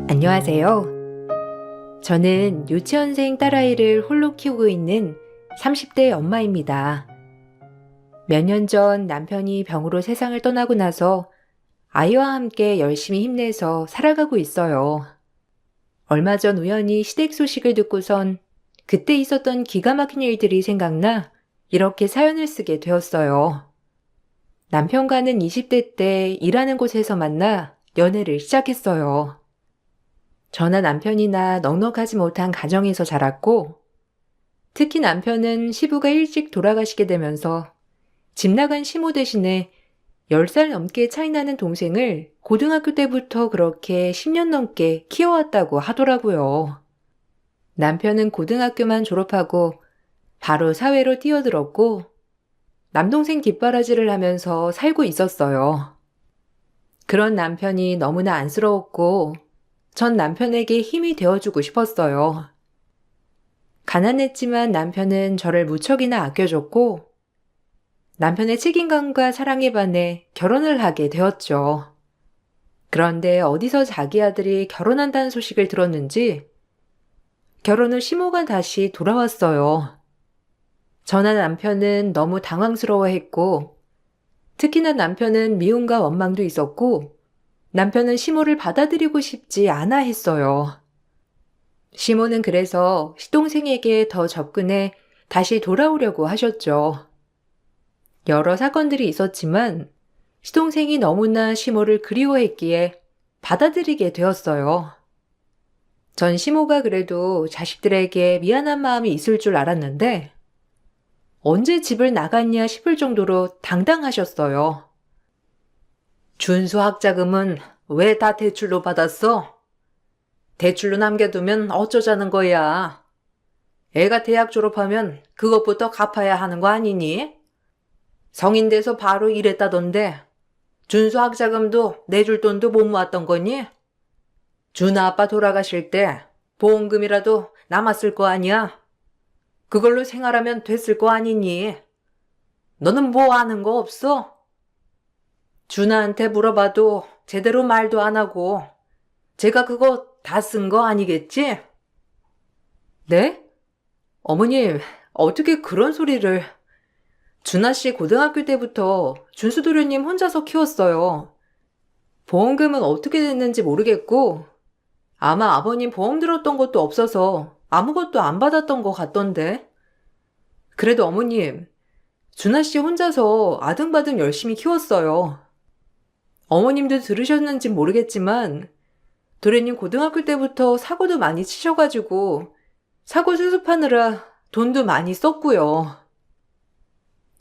안녕하세요. 저는 유치원생 딸아이를 홀로 키우고 있는 30대 엄마입니다. 몇 년 전 남편이 병으로 세상을 떠나고 나서 아이와 함께 열심히 힘내서 살아가고 있어요. 얼마 전 우연히 시댁 소식을 듣고선 그때 있었던 기가 막힌 일들이 생각나 이렇게 사연을 쓰게 되었어요. 남편과는 20대 때 일하는 곳에서 만나 연애를 시작했어요. 저나 남편이나 넉넉하지 못한 가정에서 자랐고, 특히 남편은 시부가 일찍 돌아가시게 되면서 집 나간 시모 대신에 10살 넘게 차이 나는 동생을 고등학교 때부터 그렇게 10년 넘게 키워왔다고 하더라고요. 남편은 고등학교만 졸업하고 바로 사회로 뛰어들었고, 남동생 뒷바라지를 하면서 살고 있었어요. 그런 남편이 너무나 안쓰러웠고, 전 남편에게 힘이 되어주고 싶었어요. 가난했지만 남편은 저를 무척이나 아껴줬고, 남편의 책임감과 사랑에 반해 결혼을 하게 되었죠. 그런데 어디서 자기 아들이 결혼한다는 소식을 들었는지 결혼 후 시모가 다시 돌아왔어요. 저나 남편은 너무 당황스러워했고, 특히나 남편은 미움과 원망도 있었고, 남편은 시모를 받아들이고 싶지 않아 했어요. 시모는 그래서 시동생에게 더 접근해 다시 돌아오려고 하셨죠. 여러 사건들이 있었지만 시동생이 너무나 시모를 그리워했기에 받아들이게 되었어요. 전 시모가 그래도 자식들에게 미안한 마음이 있을 줄 알았는데 언제 집을 나갔냐 싶을 정도로 당당하셨어요. 준수 학자금은 왜 다 대출로 받았어? 대출로 남겨두면 어쩌자는 거야. 애가 대학 졸업하면 그것부터 갚아야 하는 거 아니니? 성인 돼서 바로 일했다던데 준수 학자금도 내줄 돈도 못 모았던 거니? 준아 아빠 돌아가실 때 보험금이라도 남았을 거 아니야? 그걸로 생활하면 됐을 거 아니니? 너는 뭐 아는 거 없어? 준아한테 물어봐도 제대로 말도 안 하고 제가 그거 다 쓴 거 아니겠지? 네? 어머님, 어떻게 그런 소리를... 준아 씨 고등학교 때부터 준수 도련님 혼자서 키웠어요. 보험금은 어떻게 됐는지 모르겠고 아마 아버님 보험 들었던 것도 없어서 아무것도 안 받았던 것 같던데. 그래도 어머님, 준아 씨 혼자서 아등바등 열심히 키웠어요. 어머님도 들으셨는지 모르겠지만 도련님 고등학교 때부터 사고도 많이 치셔가지고 사고 수습하느라 돈도 많이 썼고요.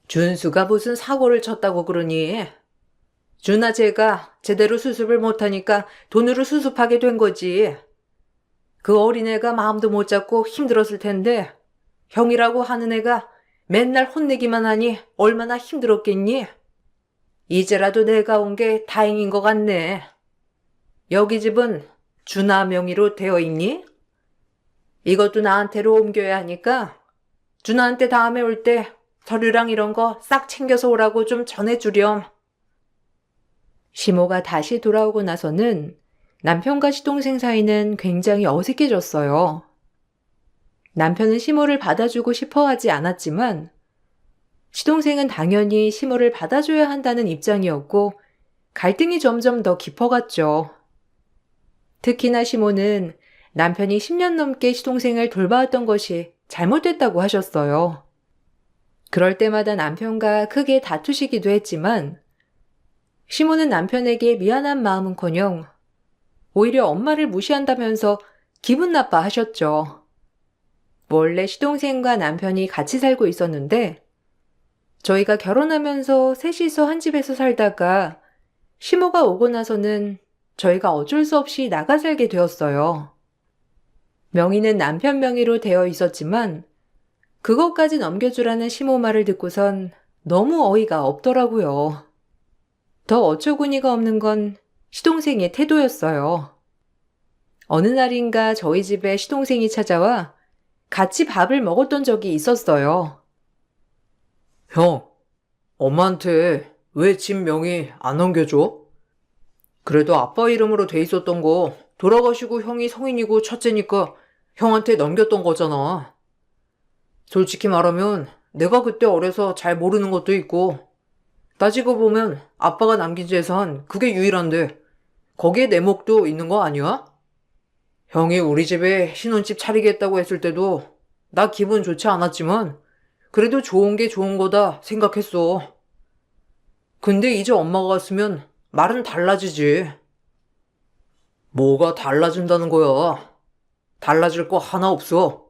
준수가 무슨 사고를 쳤다고 그러니? 준아 쟤가 제대로 수습을 못하니까 돈으로 수습하게 된 거지. 그 어린애가 마음도 못 잡고 힘들었을 텐데 형이라고 하는 애가 맨날 혼내기만 하니 얼마나 힘들었겠니? 이제라도 내가 온 게 다행인 것 같네. 여기 집은 준아 명의로 되어 있니? 이것도 나한테로 옮겨야 하니까 준아한테 다음에 올 때 서류랑 이런 거 싹 챙겨서 오라고 좀 전해주렴. 시모가 다시 돌아오고 나서는 남편과 시동생 사이는 굉장히 어색해졌어요. 남편은 시모를 받아주고 싶어 하지 않았지만 시동생은 당연히 시모를 받아줘야 한다는 입장이었고 갈등이 점점 더 깊어갔죠. 특히나 시모는 남편이 10년 넘게 시동생을 돌봐왔던 것이 잘못됐다고 하셨어요. 그럴 때마다 남편과 크게 다투시기도 했지만 시모는 남편에게 미안한 마음은커녕 오히려 엄마를 무시한다면서 기분 나빠하셨죠. 원래 시동생과 남편이 같이 살고 있었는데 저희가 결혼하면서 셋이서 한 집에서 살다가 시모가 오고 나서는 저희가 어쩔 수 없이 나가 살게 되었어요. 명의는 남편 명의로 되어 있었지만 그것까지 넘겨주라는 시모 말을 듣고선 너무 어이가 없더라고요. 더 어처구니가 없는 건 시동생의 태도였어요. 어느 날인가 저희 집에 시동생이 찾아와 같이 밥을 먹었던 적이 있었어요. 형, 엄마한테 왜 집 명의 안 넘겨줘? 그래도 아빠 이름으로 돼 있었던 거 돌아가시고 형이 성인이고 첫째니까 형한테 넘겼던 거잖아. 솔직히 말하면 내가 그때 어려서 잘 모르는 것도 있고, 따지고 보면 아빠가 남긴 재산 그게 유일한데 거기에 내 몫도 있는 거 아니야? 형이 우리 집에 신혼집 차리겠다고 했을 때도 나 기분 좋지 않았지만 그래도 좋은 게 좋은 거다 생각했어. 근데 이제 엄마가 왔으면 말은 달라지지. 뭐가 달라진다는 거야? 달라질 거 하나 없어.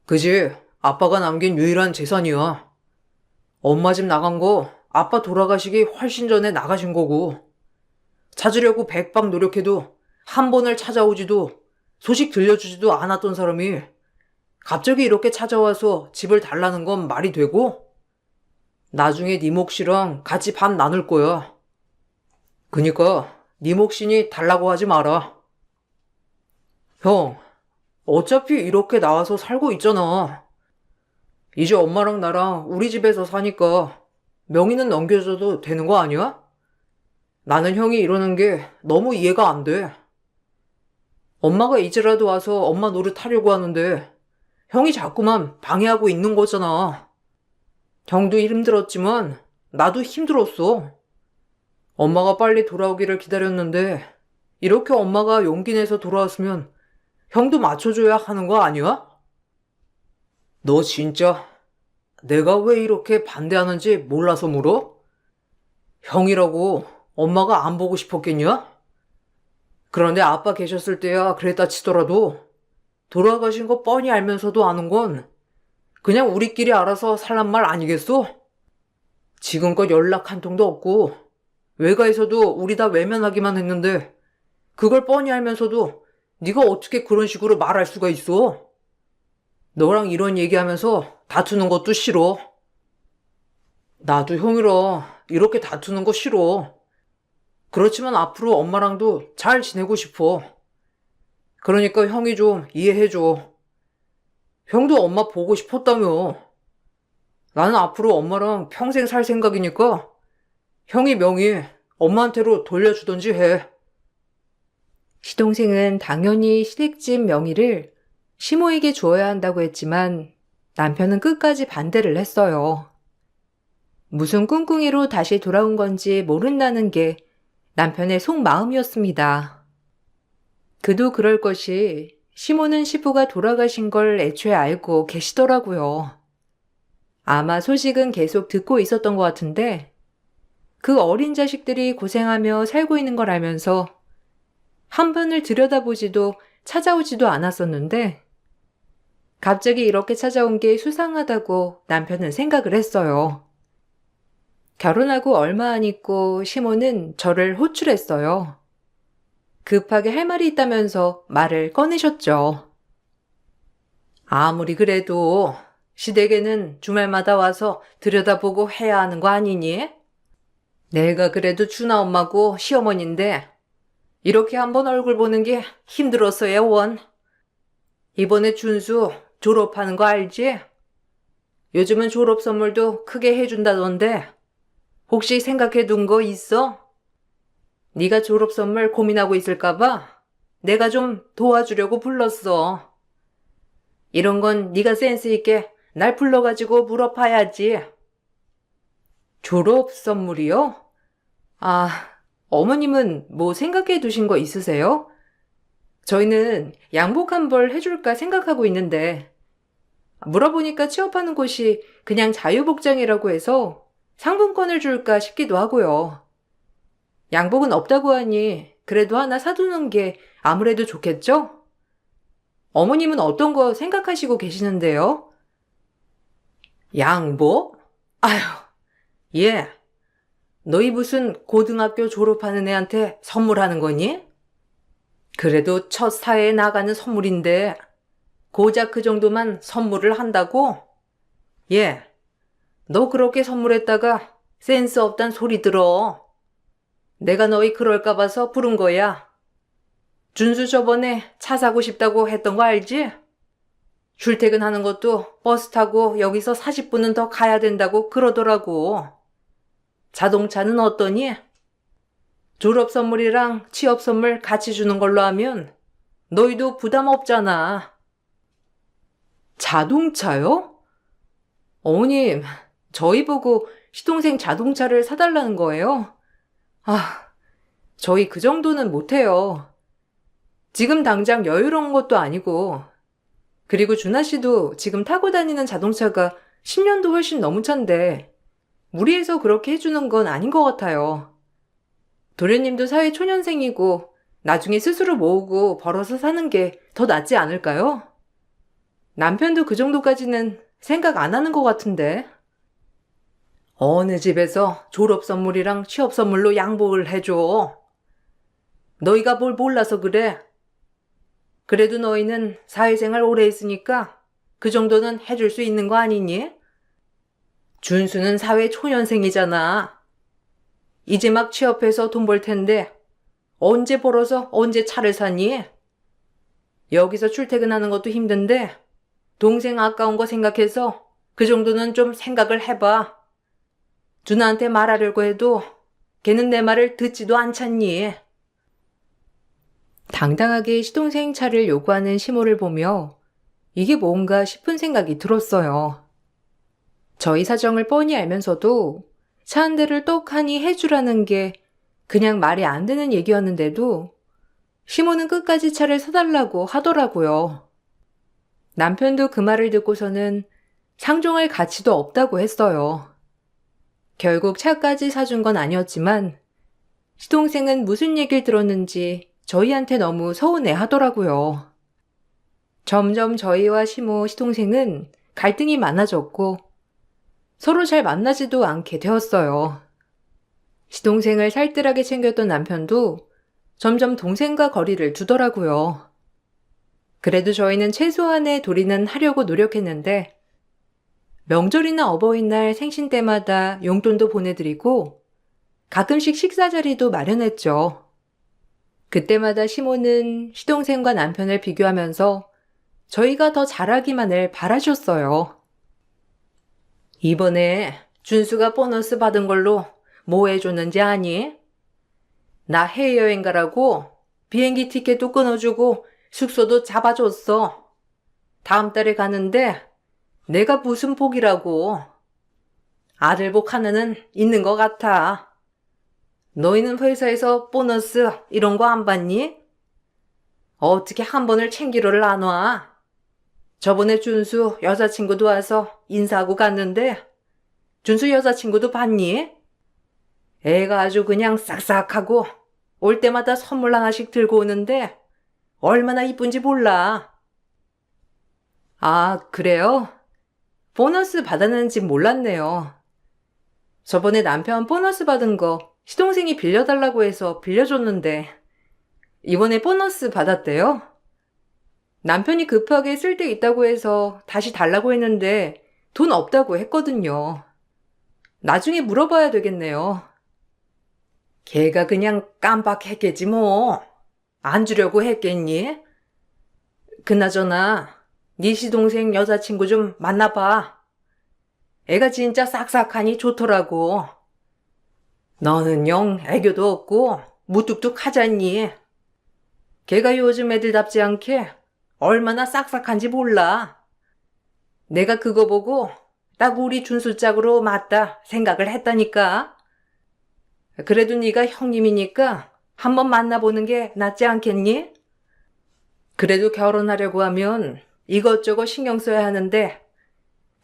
그지? 아빠가 남긴 유일한 재산이야. 엄마 집 나간 거 아빠 돌아가시기 훨씬 전에 나가신 거고, 찾으려고 백방 노력해도 한 번을 찾아오지도 소식 들려주지도 않았던 사람이 갑자기 이렇게 찾아와서 집을 달라는 건 말이 되고? 나중에 네 몫이랑 같이 반 나눌 거야. 그니까 네 몫이니 달라고 하지 마라. 형, 어차피 이렇게 나와서 살고 있잖아. 이제 엄마랑 나랑 우리 집에서 사니까 명의는 넘겨줘도 되는 거 아니야? 나는 형이 이러는 게 너무 이해가 안 돼. 엄마가 이제라도 와서 엄마 노릇 하려고 하는데 형이 자꾸만 방해하고 있는 거잖아. 형도 힘들었지만 나도 힘들었어. 엄마가 빨리 돌아오기를 기다렸는데 이렇게 엄마가 용기 내서 돌아왔으면 형도 맞춰줘야 하는 거 아니야? 너 진짜 내가 왜 이렇게 반대하는지 몰라서 물어? 형이라고 엄마가 안 보고 싶었겠냐? 그런데 아빠 계셨을 때야 그랬다 치더라도 돌아가신 거 뻔히 알면서도 아는 건 그냥 우리끼리 알아서 살란 말 아니겠어? 지금껏 연락 한 통도 없고 외가에서도 우리 다 외면하기만 했는데 그걸 뻔히 알면서도 네가 어떻게 그런 식으로 말할 수가 있어? 너랑 이런 얘기하면서 다투는 것도 싫어. 나도 형이랑 이렇게 다투는 거 싫어. 그렇지만 앞으로 엄마랑도 잘 지내고 싶어. 그러니까 형이 좀 이해해줘. 형도 엄마 보고 싶었다며. 나는 앞으로 엄마랑 평생 살 생각이니까 형이 명의 엄마한테로 돌려주던지 해. 시동생은 당연히 시댁집 명의를 시모에게 주어야 한다고 했지만 남편은 끝까지 반대를 했어요. 무슨 꿍꿍이로 다시 돌아온 건지 모른다는 게 남편의 속마음이었습니다. 그도 그럴 것이 시모는 시부가 돌아가신 걸 애초에 알고 계시더라고요. 아마 소식은 계속 듣고 있었던 것 같은데 그 어린 자식들이 고생하며 살고 있는 걸 알면서 한 번을 들여다보지도 찾아오지도 않았었는데 갑자기 이렇게 찾아온 게 수상하다고 남편은 생각을 했어요. 결혼하고 얼마 안 있고 시모는 저를 호출했어요. 급하게 할 말이 있다면서 말을 꺼내셨죠. 아무리 그래도 시댁에는 주말마다 와서 들여다보고 해야 하는 거 아니니? 내가 그래도 준아 엄마고 시어머니인데 이렇게 한번 얼굴 보는 게 힘들었어요, 원. 이번에 준수 졸업하는 거 알지? 요즘은 졸업 선물도 크게 해준다던데 혹시 생각해 둔 거 있어? 네가 졸업 선물 고민하고 있을까봐 내가 좀 도와주려고 불렀어. 이런 건 네가 센스 있게 날 불러가지고 물어봐야지. 졸업 선물이요? 아, 어머님은 뭐 생각해 두신 거 있으세요? 저희는 양복 한 벌 해줄까 생각하고 있는데 물어보니까 취업하는 곳이 그냥 자유복장이라고 해서 상품권을 줄까 싶기도 하고요. 양복은 없다고 하니 그래도 하나 사두는 게 아무래도 좋겠죠? 어머님은 어떤 거 생각하시고 계시는데요? 양복? 아휴, 예. 너희 무슨 고등학교 졸업하는 애한테 선물하는 거니? 그래도 첫 사회에 나가는 선물인데 고작 그 정도만 선물을 한다고? 예. 너 그렇게 선물했다가 센스 없단 소리 들어. 내가 너희 그럴까 봐서 부른 거야. 준수 저번에 차 사고 싶다고 했던 거 알지? 출퇴근하는 것도 버스 타고 여기서 40분은 더 가야 된다고 그러더라고. 자동차는 어떠니? 졸업 선물이랑 취업 선물 같이 주는 걸로 하면 너희도 부담 없잖아. 자동차요? 어머님, 저희 보고 시동생 자동차를 사달라는 거예요? 아, 저희 그 정도는 못해요. 지금 당장 여유로운 것도 아니고, 그리고 준하 씨도 지금 타고 다니는 자동차가 10년도 훨씬 넘은 차인데, 무리해서 그렇게 해주는 건 아닌 것 같아요. 도련님도 사회 초년생이고, 나중에 스스로 모으고 벌어서 사는 게 더 낫지 않을까요? 남편도 그 정도까지는 생각 안 하는 것 같은데. 어느 집에서 졸업 선물이랑 취업 선물로 양보를 해줘. 너희가 뭘 몰라서 그래. 그래도 너희는 사회생활 오래 했으니까 그 정도는 해줄 수 있는 거 아니니? 준수는 사회 초년생이잖아. 이제 막 취업해서 돈 벌 텐데 언제 벌어서 언제 차를 사니? 여기서 출퇴근하는 것도 힘든데 동생 아까운 거 생각해서 그 정도는 좀 생각을 해봐. 준하한테 말하려고 해도 걔는 내 말을 듣지도 않잖니. 당당하게 시동생 차를 요구하는 시모를 보며 이게 뭔가 싶은 생각이 들었어요. 저희 사정을 뻔히 알면서도 차 한 대를 떡하니 해주라는 게 그냥 말이 안 되는 얘기였는데도 시모는 끝까지 차를 사달라고 하더라고요. 남편도 그 말을 듣고서는 상종할 가치도 없다고 했어요. 결국 차까지 사준 건 아니었지만 시동생은 무슨 얘기를 들었는지 저희한테 너무 서운해 하더라고요. 점점 저희와 시모, 시동생은 갈등이 많아졌고 서로 잘 만나지도 않게 되었어요. 시동생을 살뜰하게 챙겼던 남편도 점점 동생과 거리를 두더라고요. 그래도 저희는 최소한의 도리는 하려고 노력했는데 명절이나 어버이날 생신 때마다 용돈도 보내드리고 가끔씩 식사 자리도 마련했죠. 그때마다 시모는 시동생과 남편을 비교하면서 저희가 더 잘하기만을 바라셨어요. 이번에 준수가 보너스 받은 걸로 뭐 해줬는지 아니? 나 해외여행 가라고 비행기 티켓도 끊어주고 숙소도 잡아줬어. 다음 달에 가는데 내가 무슨 복이라고. 아들 복 하나는 있는 것 같아. 너희는 회사에서 보너스 이런 거 안 받니? 어떻게 한 번을 챙기러를 안 와? 저번에 준수 여자친구도 와서 인사하고 갔는데 준수 여자친구도 봤니? 애가 아주 그냥 싹싹하고 올 때마다 선물 하나씩 들고 오는데 얼마나 이쁜지 몰라. 아, 그래요? 보너스 받았는지 몰랐네요. 저번에 남편 보너스 받은 거 시동생이 빌려달라고 해서 빌려줬는데 이번에 보너스 받았대요? 남편이 급하게 쓸 데 있다고 해서 다시 달라고 했는데 돈 없다고 했거든요. 나중에 물어봐야 되겠네요. 걔가 그냥 깜빡했겠지 뭐. 안 주려고 했겠니? 그나저나 네 시동생 여자친구 좀 만나봐. 애가 진짜 싹싹하니 좋더라고. 너는 영 애교도 없고 무뚝뚝하잖니. 걔가 요즘 애들답지 않게 얼마나 싹싹한지 몰라. 내가 그거 보고 딱 우리 준수 짝으로 맞다 생각을 했다니까. 그래도 네가 형님이니까 한번 만나보는 게 낫지 않겠니? 그래도 결혼하려고 하면 이것저것 신경 써야 하는데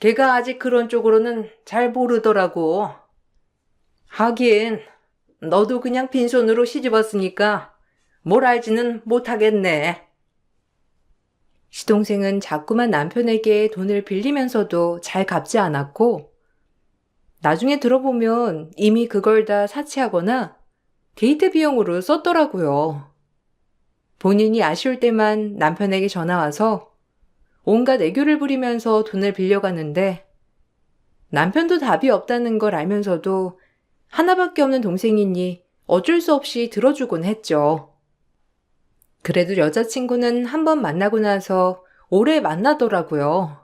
걔가 아직 그런 쪽으로는 잘 모르더라고. 하긴 너도 그냥 빈손으로 시집왔으니까 뭘 알지는 못하겠네. 시동생은 자꾸만 남편에게 돈을 빌리면서도 잘 갚지 않았고 나중에 들어보면 이미 그걸 다 사치하거나 데이트 비용으로 썼더라고요. 본인이 아쉬울 때만 남편에게 전화와서 온갖 애교를 부리면서 돈을 빌려갔는데 남편도 답이 없다는 걸 알면서도 하나밖에 없는 동생이니 어쩔 수 없이 들어주곤 했죠. 그래도 여자친구는 한 번 만나고 나서 오래 만나더라고요.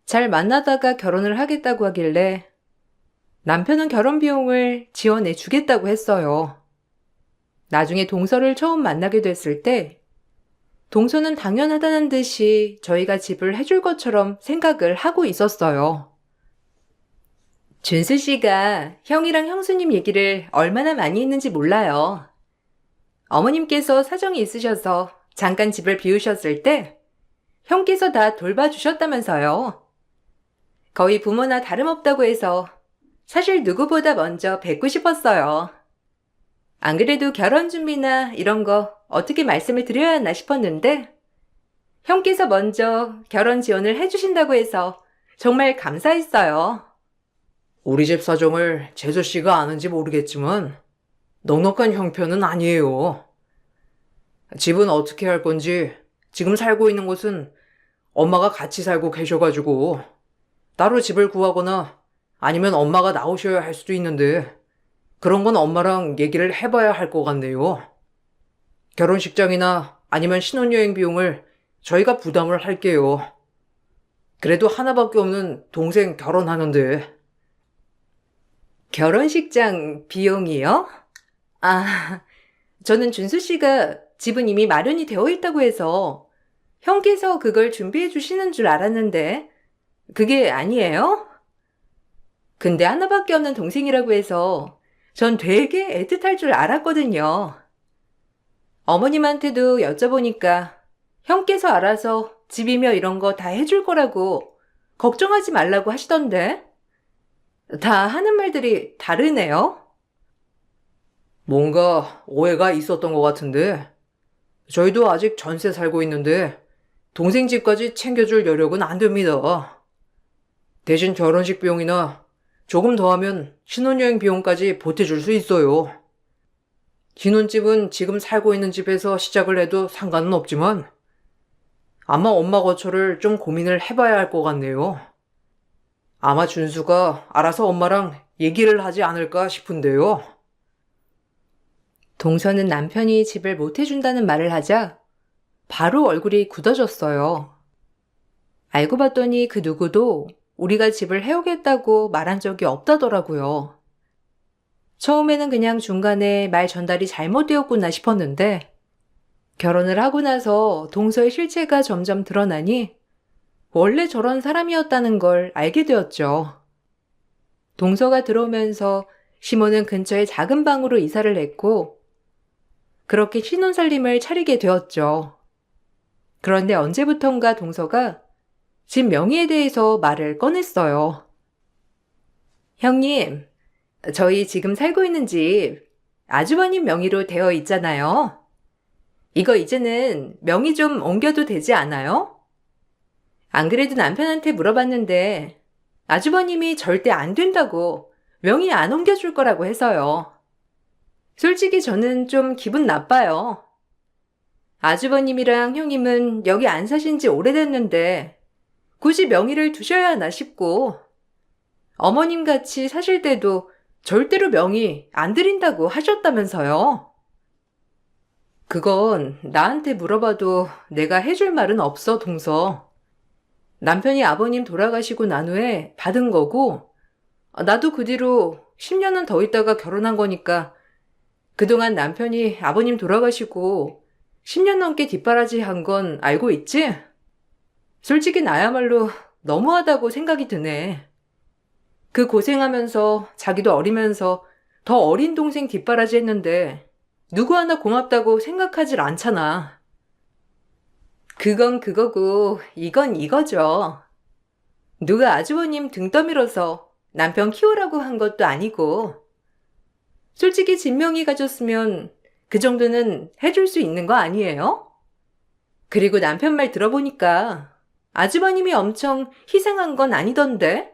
잘 만나다가 결혼을 하겠다고 하길래 남편은 결혼 비용을 지원해 주겠다고 했어요. 나중에 동서를 처음 만나게 됐을 때 동서는 당연하다는 듯이 저희가 집을 해줄 것처럼 생각을 하고 있었어요. 준수 씨가 형이랑 형수님 얘기를 얼마나 많이 했는지 몰라요. 어머님께서 사정이 있으셔서 잠깐 집을 비우셨을 때 형께서 다 돌봐주셨다면서요. 거의 부모나 다름없다고 해서 사실 누구보다 먼저 뵙고 싶었어요. 안 그래도 결혼 준비나 이런 거 어떻게 말씀을 드려야 하나 싶었는데 형께서 먼저 결혼 지원을 해주신다고 해서 정말 감사했어요. 우리 집 사정을 재수 씨가 아는지 모르겠지만 넉넉한 형편은 아니에요. 집은 어떻게 할 건지 지금 살고 있는 곳은 엄마가 같이 살고 계셔가지고 따로 집을 구하거나 아니면 엄마가 나오셔야 할 수도 있는데 그런 건 엄마랑 얘기를 해봐야 할 것 같네요. 결혼식장이나 아니면 신혼여행 비용을 저희가 부담을 할게요. 그래도 하나밖에 없는 동생 결혼하는데. 결혼식장 비용이요? 아, 저는 준수 씨가 집은 이미 마련이 되어 있다고 해서 형께서 그걸 준비해 주시는 줄 알았는데 그게 아니에요? 근데 하나밖에 없는 동생이라고 해서 전 되게 애틋할 줄 알았거든요. 어머님한테도 여쭤보니까 형께서 알아서 집이며 이런 거 다 해줄 거라고 걱정하지 말라고 하시던데 다 하는 말들이 다르네요. 뭔가 오해가 있었던 것 같은데 저희도 아직 전세 살고 있는데 동생 집까지 챙겨줄 여력은 안 됩니다. 대신 결혼식 비용이나 조금 더 하면 신혼여행 비용까지 보태줄 수 있어요. 신혼집은 지금 살고 있는 집에서 시작을 해도 상관은 없지만 아마 엄마 거처를 좀 고민을 해봐야 할 것 같네요. 아마 준수가 알아서 엄마랑 얘기를 하지 않을까 싶은데요. 동서는 남편이 집을 못 해준다는 말을 하자 바로 얼굴이 굳어졌어요. 알고 봤더니 그 누구도 우리가 집을 해오겠다고 말한 적이 없다더라고요. 처음에는 그냥 중간에 말 전달이 잘못되었구나 싶었는데 결혼을 하고 나서 동서의 실체가 점점 드러나니 원래 저런 사람이었다는 걸 알게 되었죠. 동서가 들어오면서 시모는 근처에 작은 방으로 이사를 했고 그렇게 신혼살림을 차리게 되었죠. 그런데 언제부턴가 동서가 집 명의에 대해서 말을 꺼냈어요. 형님, 저희 지금 살고 있는 집 아주버님 명의로 되어 있잖아요. 이거 이제는 명의 좀 옮겨도 되지 않아요? 안 그래도 남편한테 물어봤는데 아주버님이 절대 안 된다고 명의 안 옮겨줄 거라고 해서요. 솔직히 저는 좀 기분 나빠요. 아주버님이랑 형님은 여기 안 사신 지 오래됐는데 굳이 명의를 두셔야 하나 싶고 어머님 같이 사실 때도 절대로 명의 안 드린다고 하셨다면서요. 그건 나한테 물어봐도 내가 해줄 말은 없어, 동서. 남편이 아버님 돌아가시고 난 후에 받은 거고 나도 그 뒤로 10년은 더 있다가 결혼한 거니까 그동안 남편이 아버님 돌아가시고 10년 넘게 뒷바라지 한 건 알고 있지? 솔직히 나야말로 너무하다고 생각이 드네. 그 고생하면서 자기도 어리면서 더 어린 동생 뒷바라지 했는데 누구 하나 고맙다고 생각하질 않잖아. 그건 그거고 이건 이거죠. 누가 아주버님 등 떠밀어서 남편 키우라고 한 것도 아니고 솔직히 진명이 가졌으면 그 정도는 해줄 수 있는 거 아니에요? 그리고 남편 말 들어보니까 아주버님이 엄청 희생한 건 아니던데?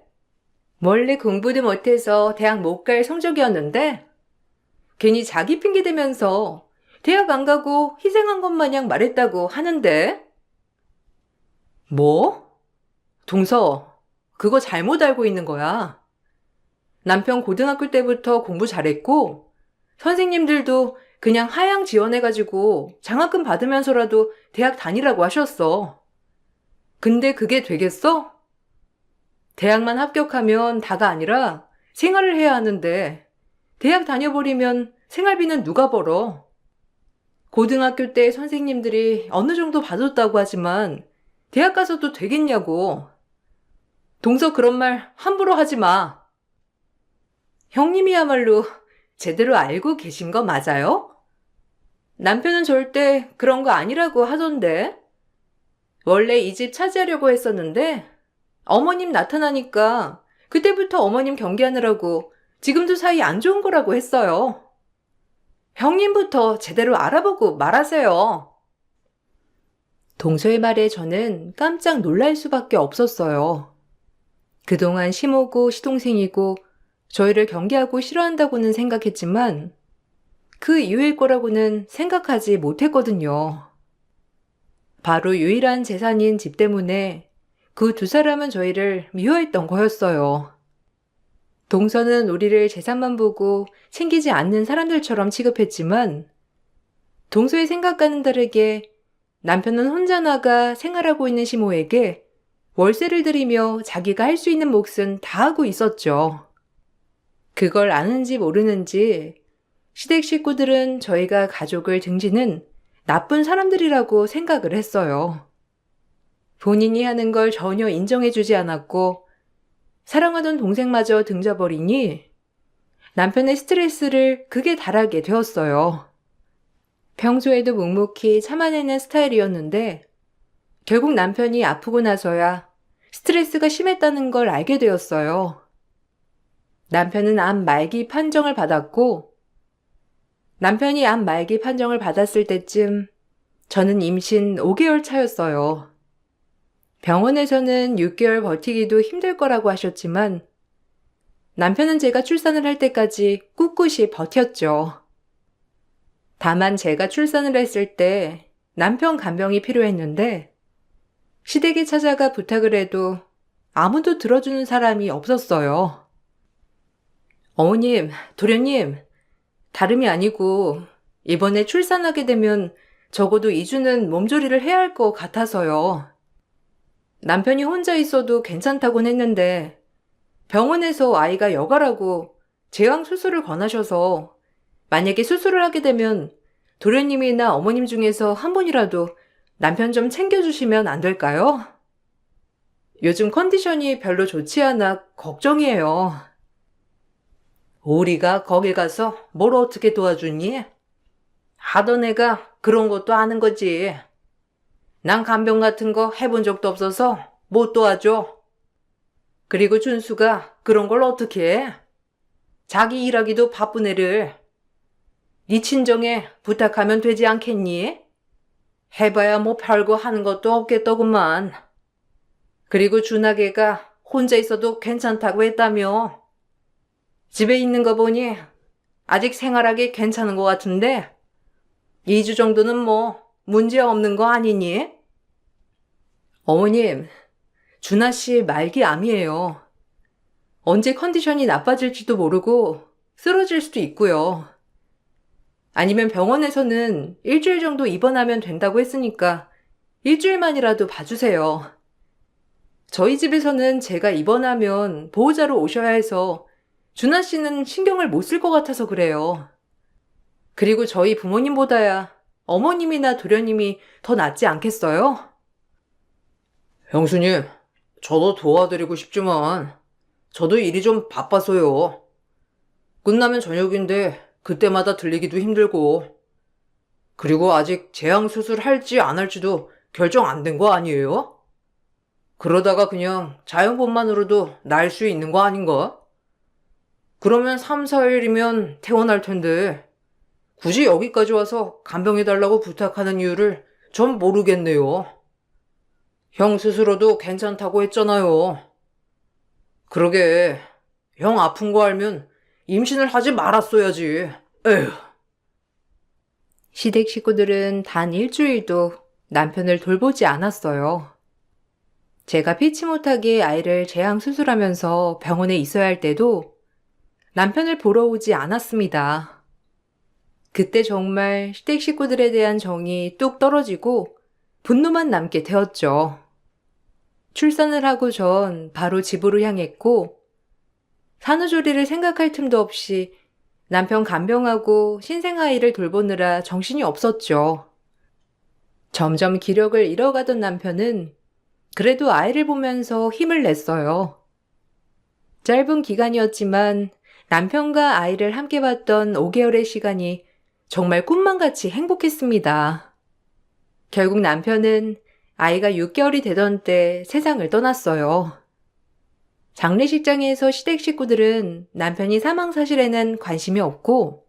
원래 공부도 못해서 대학 못 갈 성적이었는데 괜히 자기 핑계 대면서 대학 안 가고 희생한 것 마냥 말했다고 하는데? 뭐? 동서, 그거 잘못 알고 있는 거야. 남편 고등학교 때부터 공부 잘했고 선생님들도 그냥 하향 지원해가지고 장학금 받으면서라도 대학 다니라고 하셨어. 근데 그게 되겠어? 대학만 합격하면 다가 아니라 생활을 해야 하는데 대학 다녀버리면 생활비는 누가 벌어? 고등학교 때 선생님들이 어느 정도 봐줬다고 하지만 대학 가서도 되겠냐고. 동서 그런 말 함부로 하지 마. 형님이야말로 제대로 알고 계신 거 맞아요? 남편은 절대 그런 거 아니라고 하던데. 원래 이 집 차지하려고 했었는데 어머님 나타나니까 그때부터 어머님 경계하느라고 지금도 사이 안 좋은 거라고 했어요. 형님부터 제대로 알아보고 말하세요. 동서의 말에 저는 깜짝 놀랄 수밖에 없었어요. 그동안 시모고 시동생이고 저희를 경계하고 싫어한다고는 생각했지만 그 이유일 거라고는 생각하지 못했거든요. 바로 유일한 재산인 집 때문에 그 두 사람은 저희를 미워했던 거였어요. 동서는 우리를 재산만 보고 챙기지 않는 사람들처럼 취급했지만 동서의 생각과는 다르게 남편은 혼자 나가 생활하고 있는 시모에게 월세를 드리며 자기가 할 수 있는 몫은 다 하고 있었죠. 그걸 아는지 모르는지 시댁 식구들은 저희가 가족을 등지는 나쁜 사람들이라고 생각을 했어요. 본인이 하는 걸 전혀 인정해주지 않았고 사랑하던 동생마저 등져버리니 남편의 스트레스를 극에 달하게 되었어요. 평소에도 묵묵히 참아내는 스타일이었는데 결국 남편이 아프고 나서야 스트레스가 심했다는 걸 알게 되었어요. 남편은 암 말기 판정을 받았고 남편이 암 말기 판정을 받았을 때쯤 저는 임신 5개월 차였어요. 병원에서는 6개월 버티기도 힘들 거라고 하셨지만 남편은 제가 출산을 할 때까지 꿋꿋이 버텼죠. 다만 제가 출산을 했을 때 남편 간병이 필요했는데 시댁에 찾아가 부탁을 해도 아무도 들어주는 사람이 없었어요. 어머님, 도련님, 다름이 아니고 이번에 출산하게 되면 적어도 2주는 몸조리를 해야 할 것 같아서요. 남편이 혼자 있어도 괜찮다곤 했는데 병원에서 아이가 여가라고 제왕 수술을 권하셔서 만약에 수술을 하게 되면 도련님이나 어머님 중에서 한 분이라도 남편 좀 챙겨주시면 안 될까요? 요즘 컨디션이 별로 좋지 않아 걱정이에요. 우리가 거기 가서 뭘 어떻게 도와주니? 하던 애가 그런 것도 아는 거지. 난 간병 같은 거 해본 적도 없어서 못 도와줘. 그리고 준수가 그런 걸 어떻게 해? 자기 일하기도 바쁜 애를. 네 친정에 부탁하면 되지 않겠니? 해봐야 뭐 별거 하는 것도 없겠더구만. 그리고 준하게가 혼자 있어도 괜찮다고 했다며. 집에 있는 거 보니 아직 생활하기 괜찮은 것 같은데 2주 정도는 뭐 문제 없는 거 아니니? 어머님, 준하 씨 말기 암이에요. 언제 컨디션이 나빠질지도 모르고 쓰러질 수도 있고요. 아니면 병원에서는 일주일 정도 입원하면 된다고 했으니까 일주일만이라도 봐주세요. 저희 집에서는 제가 입원하면 보호자로 오셔야 해서 준하 씨는 신경을 못 쓸 것 같아서 그래요. 그리고 저희 부모님보다야 어머님이나 도련님이 더 낫지 않겠어요? 형수님, 저도 도와드리고 싶지만 저도 일이 좀 바빠서요. 끝나면 저녁인데 그때마다 들리기도 힘들고. 그리고 아직 제왕 수술할지 안 할지도 결정 안 된 거 아니에요? 그러다가 그냥 자연분만으로도 날 수 있는 거 아닌가? 그러면 3, 4일이면 퇴원할 텐데 굳이 여기까지 와서 간병해달라고 부탁하는 이유를 전 모르겠네요. 형 스스로도 괜찮다고 했잖아요. 그러게, 형 아픈 거 알면 임신을 하지 말았어야지. 에휴. 시댁 식구들은 단 일주일도 남편을 돌보지 않았어요. 제가 피치 못하게 아이를 제왕 수술하면서 병원에 있어야 할 때도 남편을 보러 오지 않았습니다. 그때 정말 시댁 식구들에 대한 정이 뚝 떨어지고 분노만 남게 되었죠. 출산을 하고 전 바로 집으로 향했고 산후조리를 생각할 틈도 없이 남편 간병하고 신생아이를 돌보느라 정신이 없었죠. 점점 기력을 잃어가던 남편은 그래도 아이를 보면서 힘을 냈어요. 짧은 기간이었지만 남편과 아이를 함께 봤던 5개월의 시간이 정말 꿈만같이 행복했습니다. 결국 남편은 아이가 6개월이 되던 때 세상을 떠났어요. 장례식장에서 시댁 식구들은 남편이 사망 사실에는 관심이 없고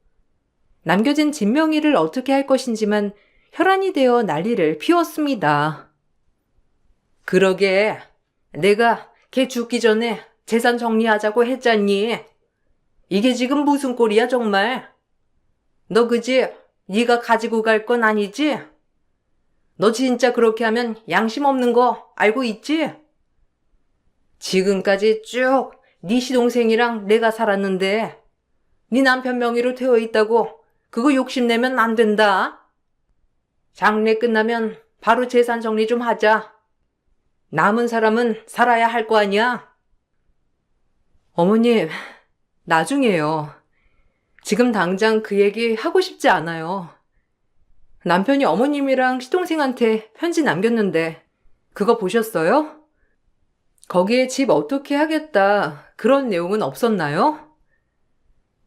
남겨진 진명의를 어떻게 할 것인지만 혈안이 되어 난리를 피웠습니다. 그러게, 내가 걔 죽기 전에 재산 정리하자고 했잖니. 이게 지금 무슨 꼴이야 정말? 너 그지? 네가 가지고 갈 건 아니지? 너 진짜 그렇게 하면 양심 없는 거 알고 있지? 지금까지 쭉 네 시동생이랑 내가 살았는데 네 남편 명의로 되어 있다고 그거 욕심내면 안 된다. 장례 끝나면 바로 재산 정리 좀 하자. 남은 사람은 살아야 할 거 아니야? 어머님, 나중에요. 지금 당장 그 얘기 하고 싶지 않아요. 남편이 어머님이랑 시동생한테 편지 남겼는데 그거 보셨어요? 거기에 집 어떻게 하겠다 그런 내용은 없었나요?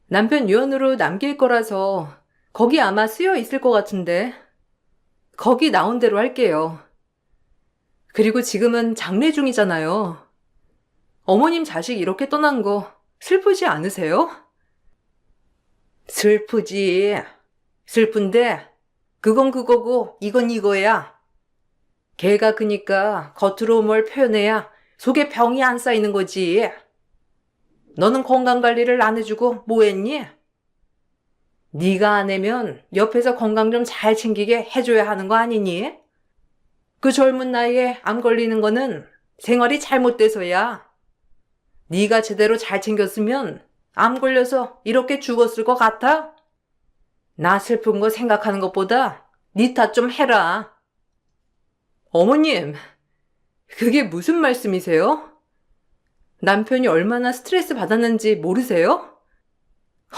남편 유언으로 남길 거라서 거기 아마 쓰여 있을 것 같은데 거기 나온 대로 할게요. 그리고 지금은 장례 중이잖아요. 어머님 자식 이렇게 떠난 거 슬프지 않으세요? 슬프지. 슬픈데 그건 그거고 이건 이거야. 걔가 그니까 겉으로 뭘 표현해야 속에 병이 안 쌓이는 거지. 너는 건강관리를 안 해주고 뭐 했니? 네가 안 해면 옆에서 건강 좀 잘 챙기게 해줘야 하는 거 아니니? 그 젊은 나이에 암 걸리는 거는 생활이 잘못돼서야. 네가 제대로 잘 챙겼으면 암 걸려서 이렇게 죽었을 것 같아? 나 슬픈 거 생각하는 것보다 네 탓 좀 해라. 어머님, 그게 무슨 말씀이세요? 남편이 얼마나 스트레스 받았는지 모르세요?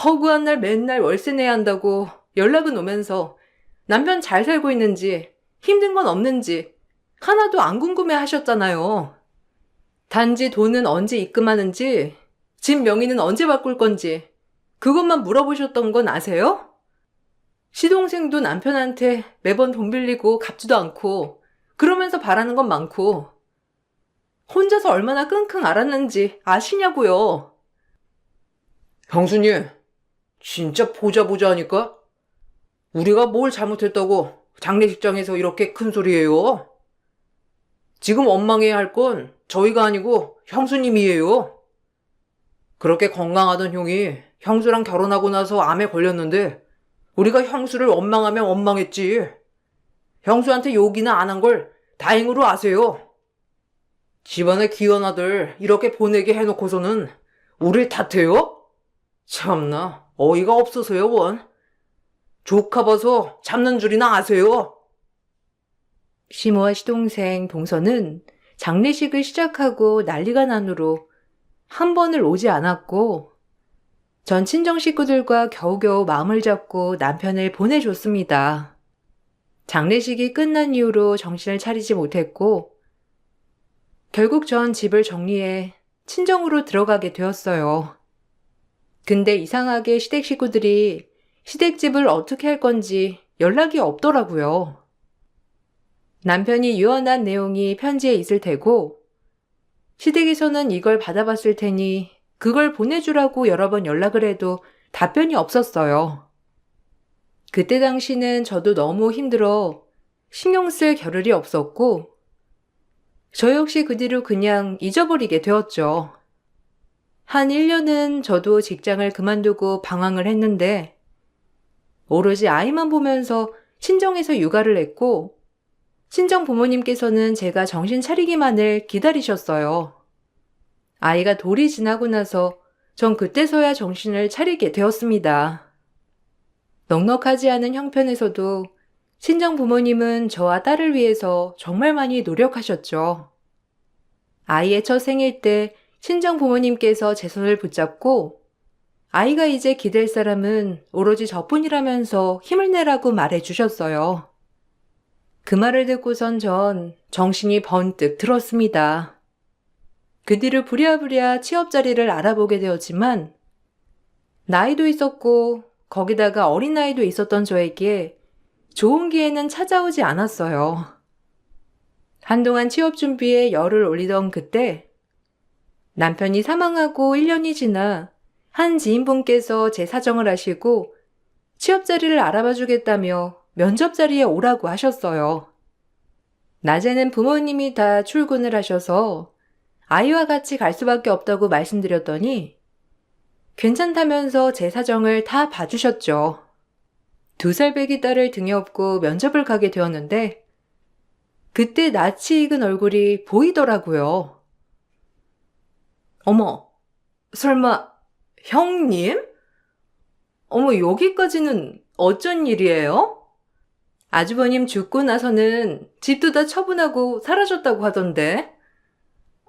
허구한 날 맨날 월세 내야 한다고 연락은 오면서 남편 잘 살고 있는지 힘든 건 없는지 하나도 안 궁금해 하셨잖아요. 단지 돈은 언제 입금하는지 집 명의는 언제 바꿀 건지 그것만 물어보셨던 건 아세요? 시동생도 남편한테 매번 돈 빌리고 갚지도 않고 그러면서 바라는 건 많고 혼자서 얼마나 끙끙 앓았는지 아시냐고요. 형수님, 진짜 보자 하니까 우리가 뭘 잘못했다고 장례식장에서 이렇게 큰 소리예요. 지금 원망해야 할 건 저희가 아니고 형수님이에요. 그렇게 건강하던 형이 형수랑 결혼하고 나서 암에 걸렸는데 우리가 형수를 원망하면 원망했지. 형수한테 욕이나 안 한 걸 다행으로 아세요. 집안의 귀한 아들 이렇게 보내게 해놓고서는 우릴 탓해요? 참나 어이가 없어서요 원. 조카 봐서 잡는 줄이나 아세요? 시모와 시동생 동서는 장례식을 시작하고 난리가 난 후로 한 번을 오지 않았고 전 친정 식구들과 겨우겨우 마음을 잡고 남편을 보내줬습니다. 장례식이 끝난 이후로 정신을 차리지 못했고 결국 전 집을 정리해 친정으로 들어가게 되었어요. 근데 이상하게 시댁 식구들이 시댁집을 어떻게 할 건지 연락이 없더라고요. 남편이 유언한 내용이 편지에 있을 테고 시댁에서는 이걸 받아봤을 테니 그걸 보내주라고 여러 번 연락을 해도 답변이 없었어요. 그때 당시는 저도 너무 힘들어 신경 쓸 겨를이 없었고 저 역시 그 뒤로 그냥 잊어버리게 되었죠. 한 1년은 저도 직장을 그만두고 방황을 했는데 오로지 아이만 보면서 친정에서 육아를 했고 친정 부모님께서는 제가 정신 차리기만을 기다리셨어요. 아이가 돌이 지나고 나서 전 그때서야 정신을 차리게 되었습니다. 넉넉하지 않은 형편에서도 친정 부모님은 저와 딸을 위해서 정말 많이 노력하셨죠. 아이의 첫 생일 때 친정 부모님께서 제 손을 붙잡고 아이가 이제 기댈 사람은 오로지 저뿐이라면서 힘을 내라고 말해 주셨어요. 그 말을 듣고선 전 정신이 번뜩 들었습니다. 그 뒤로 부랴부랴 취업 자리를 알아보게 되었지만 나이도 있었고 거기다가 어린 나이도 있었던 저에게 좋은 기회는 찾아오지 않았어요. 한동안 취업 준비에 열을 올리던 그때 남편이 사망하고 1년이 지나 한 지인분께서 제 사정을 아시고 취업 자리를 알아봐 주겠다며 면접 자리에 오라고 하셨어요. 낮에는 부모님이 다 출근을 하셔서 아이와 같이 갈 수밖에 없다고 말씀드렸더니 괜찮다면서 제 사정을 다 봐주셨죠. 2살 배기 딸을 등에 업고 면접을 가게 되었는데 그때 낯이 익은 얼굴이 보이더라고요. 어머, 설마 형님? 어머, 여기까지는 어쩐 일이에요? 아주버님 죽고 나서는 집도 다 처분하고 사라졌다고 하던데.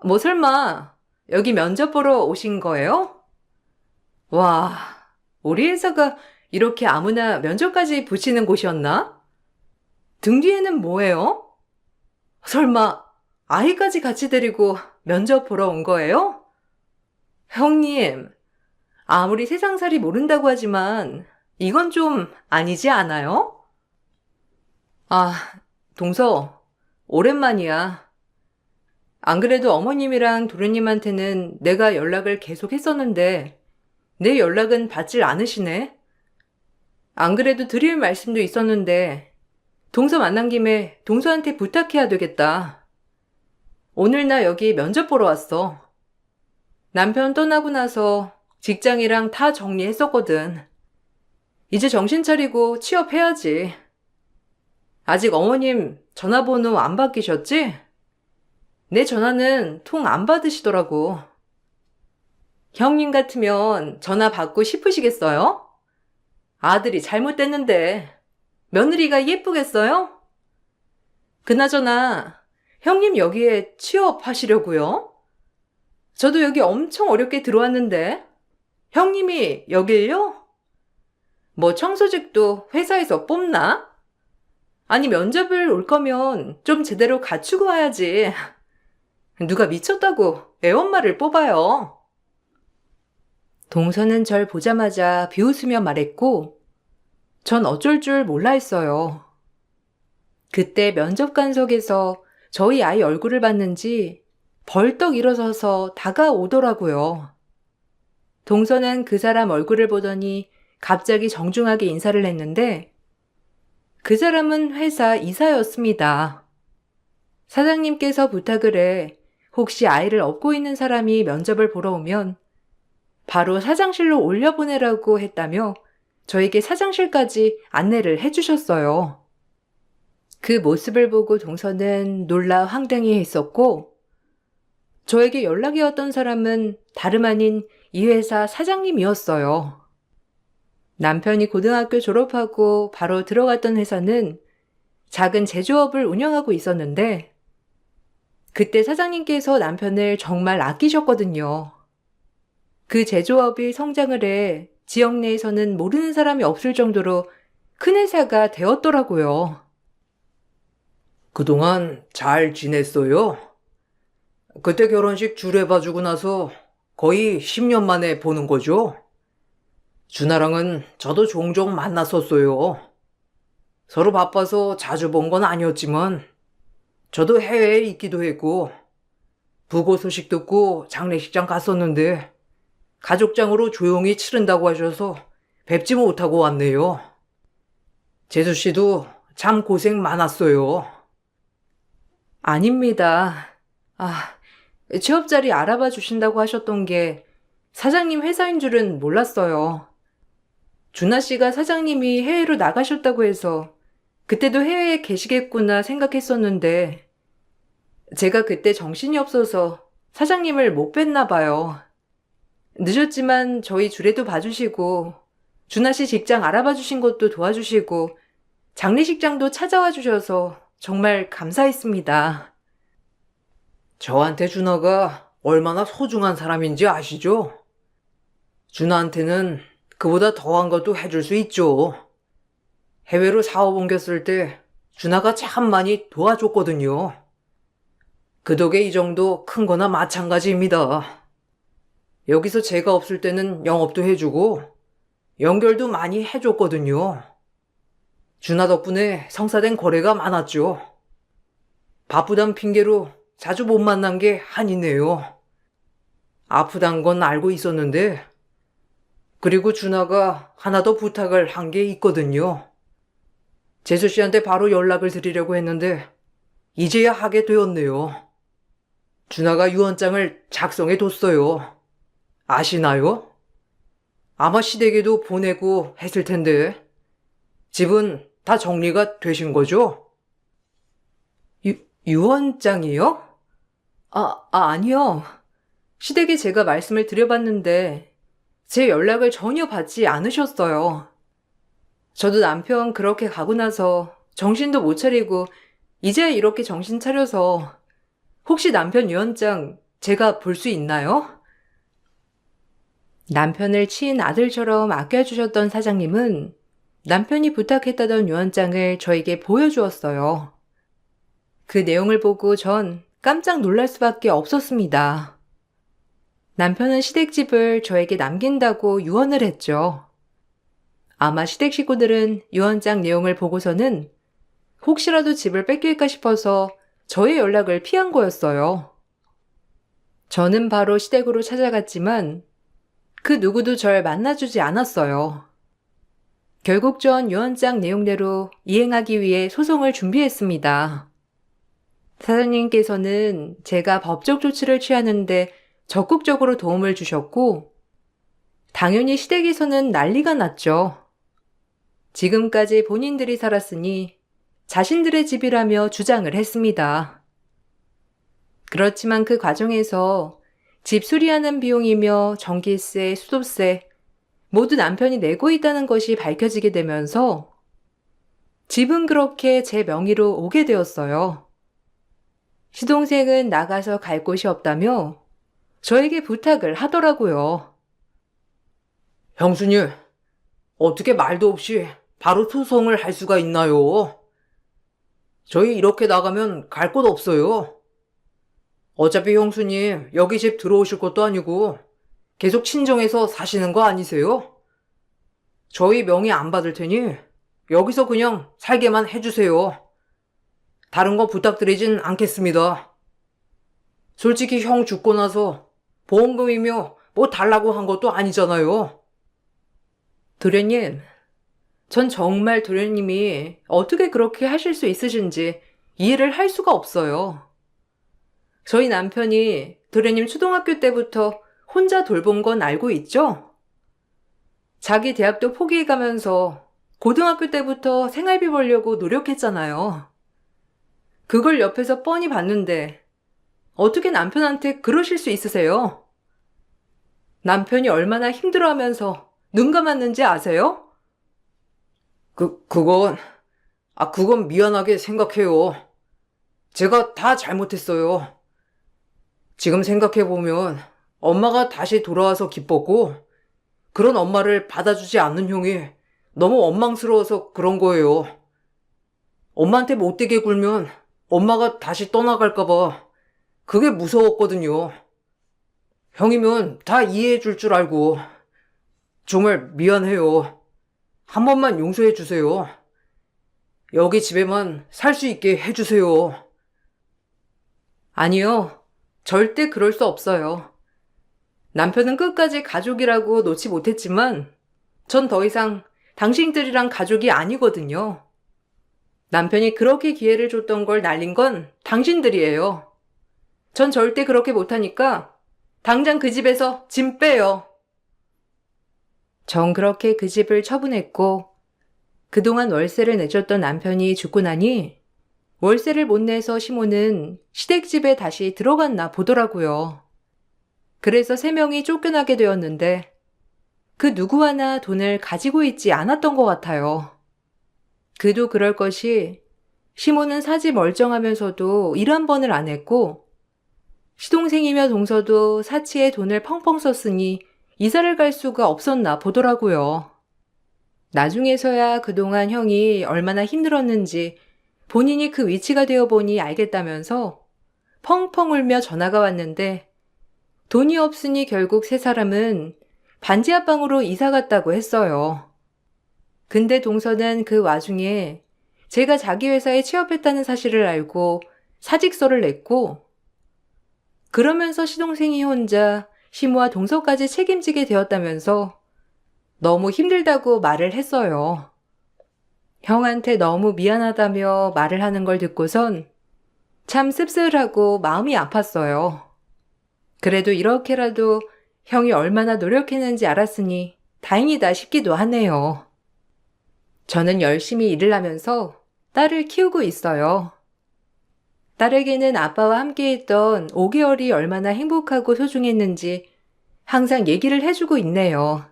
뭐 설마 여기 면접 보러 오신 거예요? 와, 우리 회사가 이렇게 아무나 면접까지 붙이는 곳이었나? 등 뒤에는 뭐예요? 설마 아이까지 같이 데리고 면접 보러 온 거예요? 형님, 아무리 세상살이 모른다고 하지만 이건 좀 아니지 않아요? 아, 동서, 오랜만이야. 안 그래도 어머님이랑 도련님한테는 내가 연락을 계속 했었는데 내 연락은 받질 않으시네. 안 그래도 드릴 말씀도 있었는데 동서 만난 김에 동서한테 부탁해야 되겠다. 오늘 나 여기 면접 보러 왔어. 남편 떠나고 나서 직장이랑 다 정리했었거든. 이제 정신 차리고 취업해야지. 아직 어머님 전화번호 안 바뀌셨지? 내 전화는 통 안 받으시더라고. 형님 같으면 전화 받고 싶으시겠어요? 아들이 잘못됐는데 며느리가 예쁘겠어요? 그나저나 형님 여기에 취업하시려고요? 저도 여기 엄청 어렵게 들어왔는데 형님이 여길요? 뭐 청소직도 회사에서 뽑나? 아니 면접을 올 거면 좀 제대로 갖추고 와야지. 누가 미쳤다고 애엄마를 뽑아요. 동서는 절 보자마자 비웃으며 말했고 전 어쩔 줄 몰라 했어요. 그때 면접관석에서 저희 아이 얼굴을 봤는지 벌떡 일어서서 다가오더라고요. 동서는 그 사람 얼굴을 보더니 갑자기 정중하게 인사를 했는데 그 사람은 회사 이사였습니다. 사장님께서 부탁을 해 혹시 아이를 업고 있는 사람이 면접을 보러 오면 바로 사장실로 올려보내라고 했다며 저에게 사장실까지 안내를 해주셨어요. 그 모습을 보고 동서는 놀라 황당해 했었고 저에게 연락이 왔던 사람은 다름 아닌 이 회사 사장님이었어요. 남편이 고등학교 졸업하고 바로 들어갔던 회사는 작은 제조업을 운영하고 있었는데 그때 사장님께서 남편을 정말 아끼셨거든요. 그 제조업이 성장을 해 지역 내에서는 모르는 사람이 없을 정도로 큰 회사가 되었더라고요. 그동안 잘 지냈어요? 그때 결혼식 주례봐주고 나서 거의 10년 만에 보는 거죠? 준하랑은 저도 종종 만났었어요. 서로 바빠서 자주 본 건 아니었지만 저도 해외에 있기도 했고 부고 소식 듣고 장례식장 갔었는데 가족장으로 조용히 치른다고 하셔서 뵙지 못하고 왔네요. 재수 씨도 참 고생 많았어요. 아닙니다. 취업 자리 알아봐 주신다고 하셨던 게 사장님 회사인 줄은 몰랐어요. 준하 씨가 사장님이 해외로 나가셨다고 해서 그때도 해외에 계시겠구나 생각했었는데 제가 그때 정신이 없어서 사장님을 못 뵀나 봐요. 늦었지만 저희 주례도 봐주시고 준하 씨 직장 알아봐 주신 것도 도와주시고 장례식장도 찾아와 주셔서 정말 감사했습니다. 저한테 준하가 얼마나 소중한 사람인지 아시죠? 준하한테는 그보다 더한 것도 해줄 수 있죠. 해외로 사업 옮겼을 때 준하가 참 많이 도와줬거든요. 그 덕에 이 정도 큰 거나 마찬가지입니다. 여기서 제가 없을 때는 영업도 해주고 연결도 많이 해줬거든요. 준하 덕분에 성사된 거래가 많았죠. 바쁘단 핑계로 자주 못 만난 게 한이네요. 아프단 건 알고 있었는데, 그리고 준하가 하나 더 부탁을 한 게 있거든요. 재수 씨한테 바로 연락을 드리려고 했는데 이제야 하게 되었네요. 준하가 유언장을 작성해 뒀어요. 아시나요? 아마 시댁에도 보내고 했을 텐데 집은 다 정리가 되신 거죠? 유언장이요? 아니요. 시댁에 제가 말씀을 드려봤는데 제 연락을 전혀 받지 않으셨어요. 저도 남편 그렇게 가고 나서 정신도 못 차리고 이제야 이렇게 정신 차려서 혹시 남편 유언장 제가 볼 수 있나요? 남편을 친아들처럼 아껴주셨던 사장님은 남편이 부탁했다던 유언장을 저에게 보여주었어요. 그 내용을 보고 전 깜짝 놀랄 수밖에 없었습니다. 남편은 시댁집을 저에게 남긴다고 유언을 했죠. 아마 시댁 식구들은 유언장 내용을 보고서는 혹시라도 집을 뺏길까 싶어서 저의 연락을 피한 거였어요. 저는 바로 시댁으로 찾아갔지만 그 누구도 절 만나주지 않았어요. 결국 전 유언장 내용대로 이행하기 위해 소송을 준비했습니다. 사장님께서는 제가 법적 조치를 취하는데 적극적으로 도움을 주셨고 당연히 시댁에서는 난리가 났죠. 지금까지 본인들이 살았으니 자신들의 집이라며 주장을 했습니다. 그렇지만 그 과정에서 집 수리하는 비용이며 전기세, 수도세 모두 남편이 내고 있다는 것이 밝혀지게 되면서 집은 그렇게 제 명의로 오게 되었어요. 시동생은 나가서 갈 곳이 없다며 저에게 부탁을 하더라고요. 형수님, 어떻게 말도 없이 바로 소송을 할 수가 있나요? 저희 이렇게 나가면 갈 곳 없어요. 어차피 형수님 여기 집 들어오실 것도 아니고 계속 친정에서 사시는 거 아니세요? 저희 명의 안 받을 테니 여기서 그냥 살게만 해주세요. 다른 거 부탁드리진 않겠습니다. 솔직히 형 죽고 나서 보험금이며 뭐 달라고 한 것도 아니잖아요. 도련님, 전 정말 도련님이 어떻게 그렇게 하실 수 있으신지 이해를 할 수가 없어요. 저희 남편이 도련님 초등학교 때부터 혼자 돌본 건 알고 있죠? 자기 대학도 포기해가면서 고등학교 때부터 생활비 벌려고 노력했잖아요. 그걸 옆에서 뻔히 봤는데 어떻게 남편한테 그러실 수 있으세요? 남편이 얼마나 힘들어하면서 눈 감았는지 아세요? 그건 미안하게 생각해요. 제가 다 잘못했어요. 지금 생각해보면 엄마가 다시 돌아와서 기뻤고 그런 엄마를 받아주지 않는 형이 너무 원망스러워서 그런 거예요. 엄마한테 못되게 굴면 엄마가 다시 떠나갈까봐 그게 무서웠거든요. 형이면 다 이해해 줄 줄 알고 정말 미안해요. 한 번만 용서해 주세요. 여기 집에만 살 수 있게 해주세요. 아니요. 절대 그럴 수 없어요. 남편은 끝까지 가족이라고 놓지 못했지만 전 더 이상 당신들이랑 가족이 아니거든요. 남편이 그렇게 기회를 줬던 걸 날린 건 당신들이에요. 전 절대 그렇게 못하니까 당장 그 집에서 짐 빼요. 전 그렇게 그 집을 처분했고 그동안 월세를 내줬던 남편이 죽고 나니 월세를 못 내서 시모는 시댁집에 다시 들어갔나 보더라고요. 그래서 3명이 쫓겨나게 되었는데 그 누구 하나 돈을 가지고 있지 않았던 것 같아요. 그도 그럴 것이 시모는 사지 멀쩡하면서도 일 한 번을 안 했고 시동생이며 동서도 사치에 돈을 펑펑 썼으니 이사를 갈 수가 없었나 보더라고요. 나중에서야 그동안 형이 얼마나 힘들었는지 본인이 그 위치가 되어보니 알겠다면서 펑펑 울며 전화가 왔는데 돈이 없으니 결국 세 사람은 반지 하방으로 이사 갔다고 했어요. 근데 동서는 그 와중에 제가 자기 회사에 취업했다는 사실을 알고 사직서를 냈고 그러면서 시동생이 혼자 시모와 동서까지 책임지게 되었다면서 너무 힘들다고 말을 했어요. 형한테 너무 미안하다며 말을 하는 걸 듣고선 참 씁쓸하고 마음이 아팠어요. 그래도 이렇게라도 형이 얼마나 노력했는지 알았으니 다행이다 싶기도 하네요. 저는 열심히 일을 하면서 딸을 키우고 있어요. 딸에게는 아빠와 함께했던 5개월이 얼마나 행복하고 소중했는지 항상 얘기를 해주고 있네요.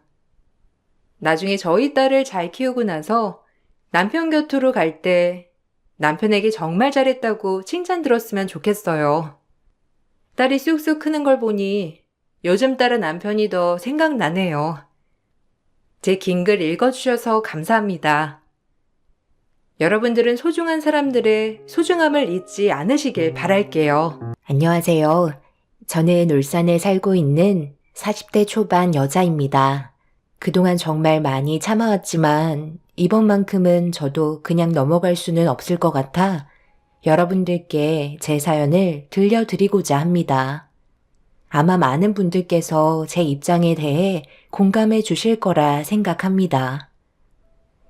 나중에 저희 딸을 잘 키우고 나서 남편 곁으로 갈 때 남편에게 정말 잘했다고 칭찬 들었으면 좋겠어요. 딸이 쑥쑥 크는 걸 보니 요즘 딸은 남편이 더 생각나네요. 제 긴 글 읽어주셔서 감사합니다. 여러분들은 소중한 사람들의 소중함을 잊지 않으시길 바랄게요. 안녕하세요. 저는 울산에 살고 있는 40대 초반 여자입니다. 그동안 정말 많이 참아왔지만 이번만큼은 저도 그냥 넘어갈 수는 없을 것 같아 여러분들께 제 사연을 들려드리고자 합니다. 아마 많은 분들께서 제 입장에 대해 공감해 주실 거라 생각합니다.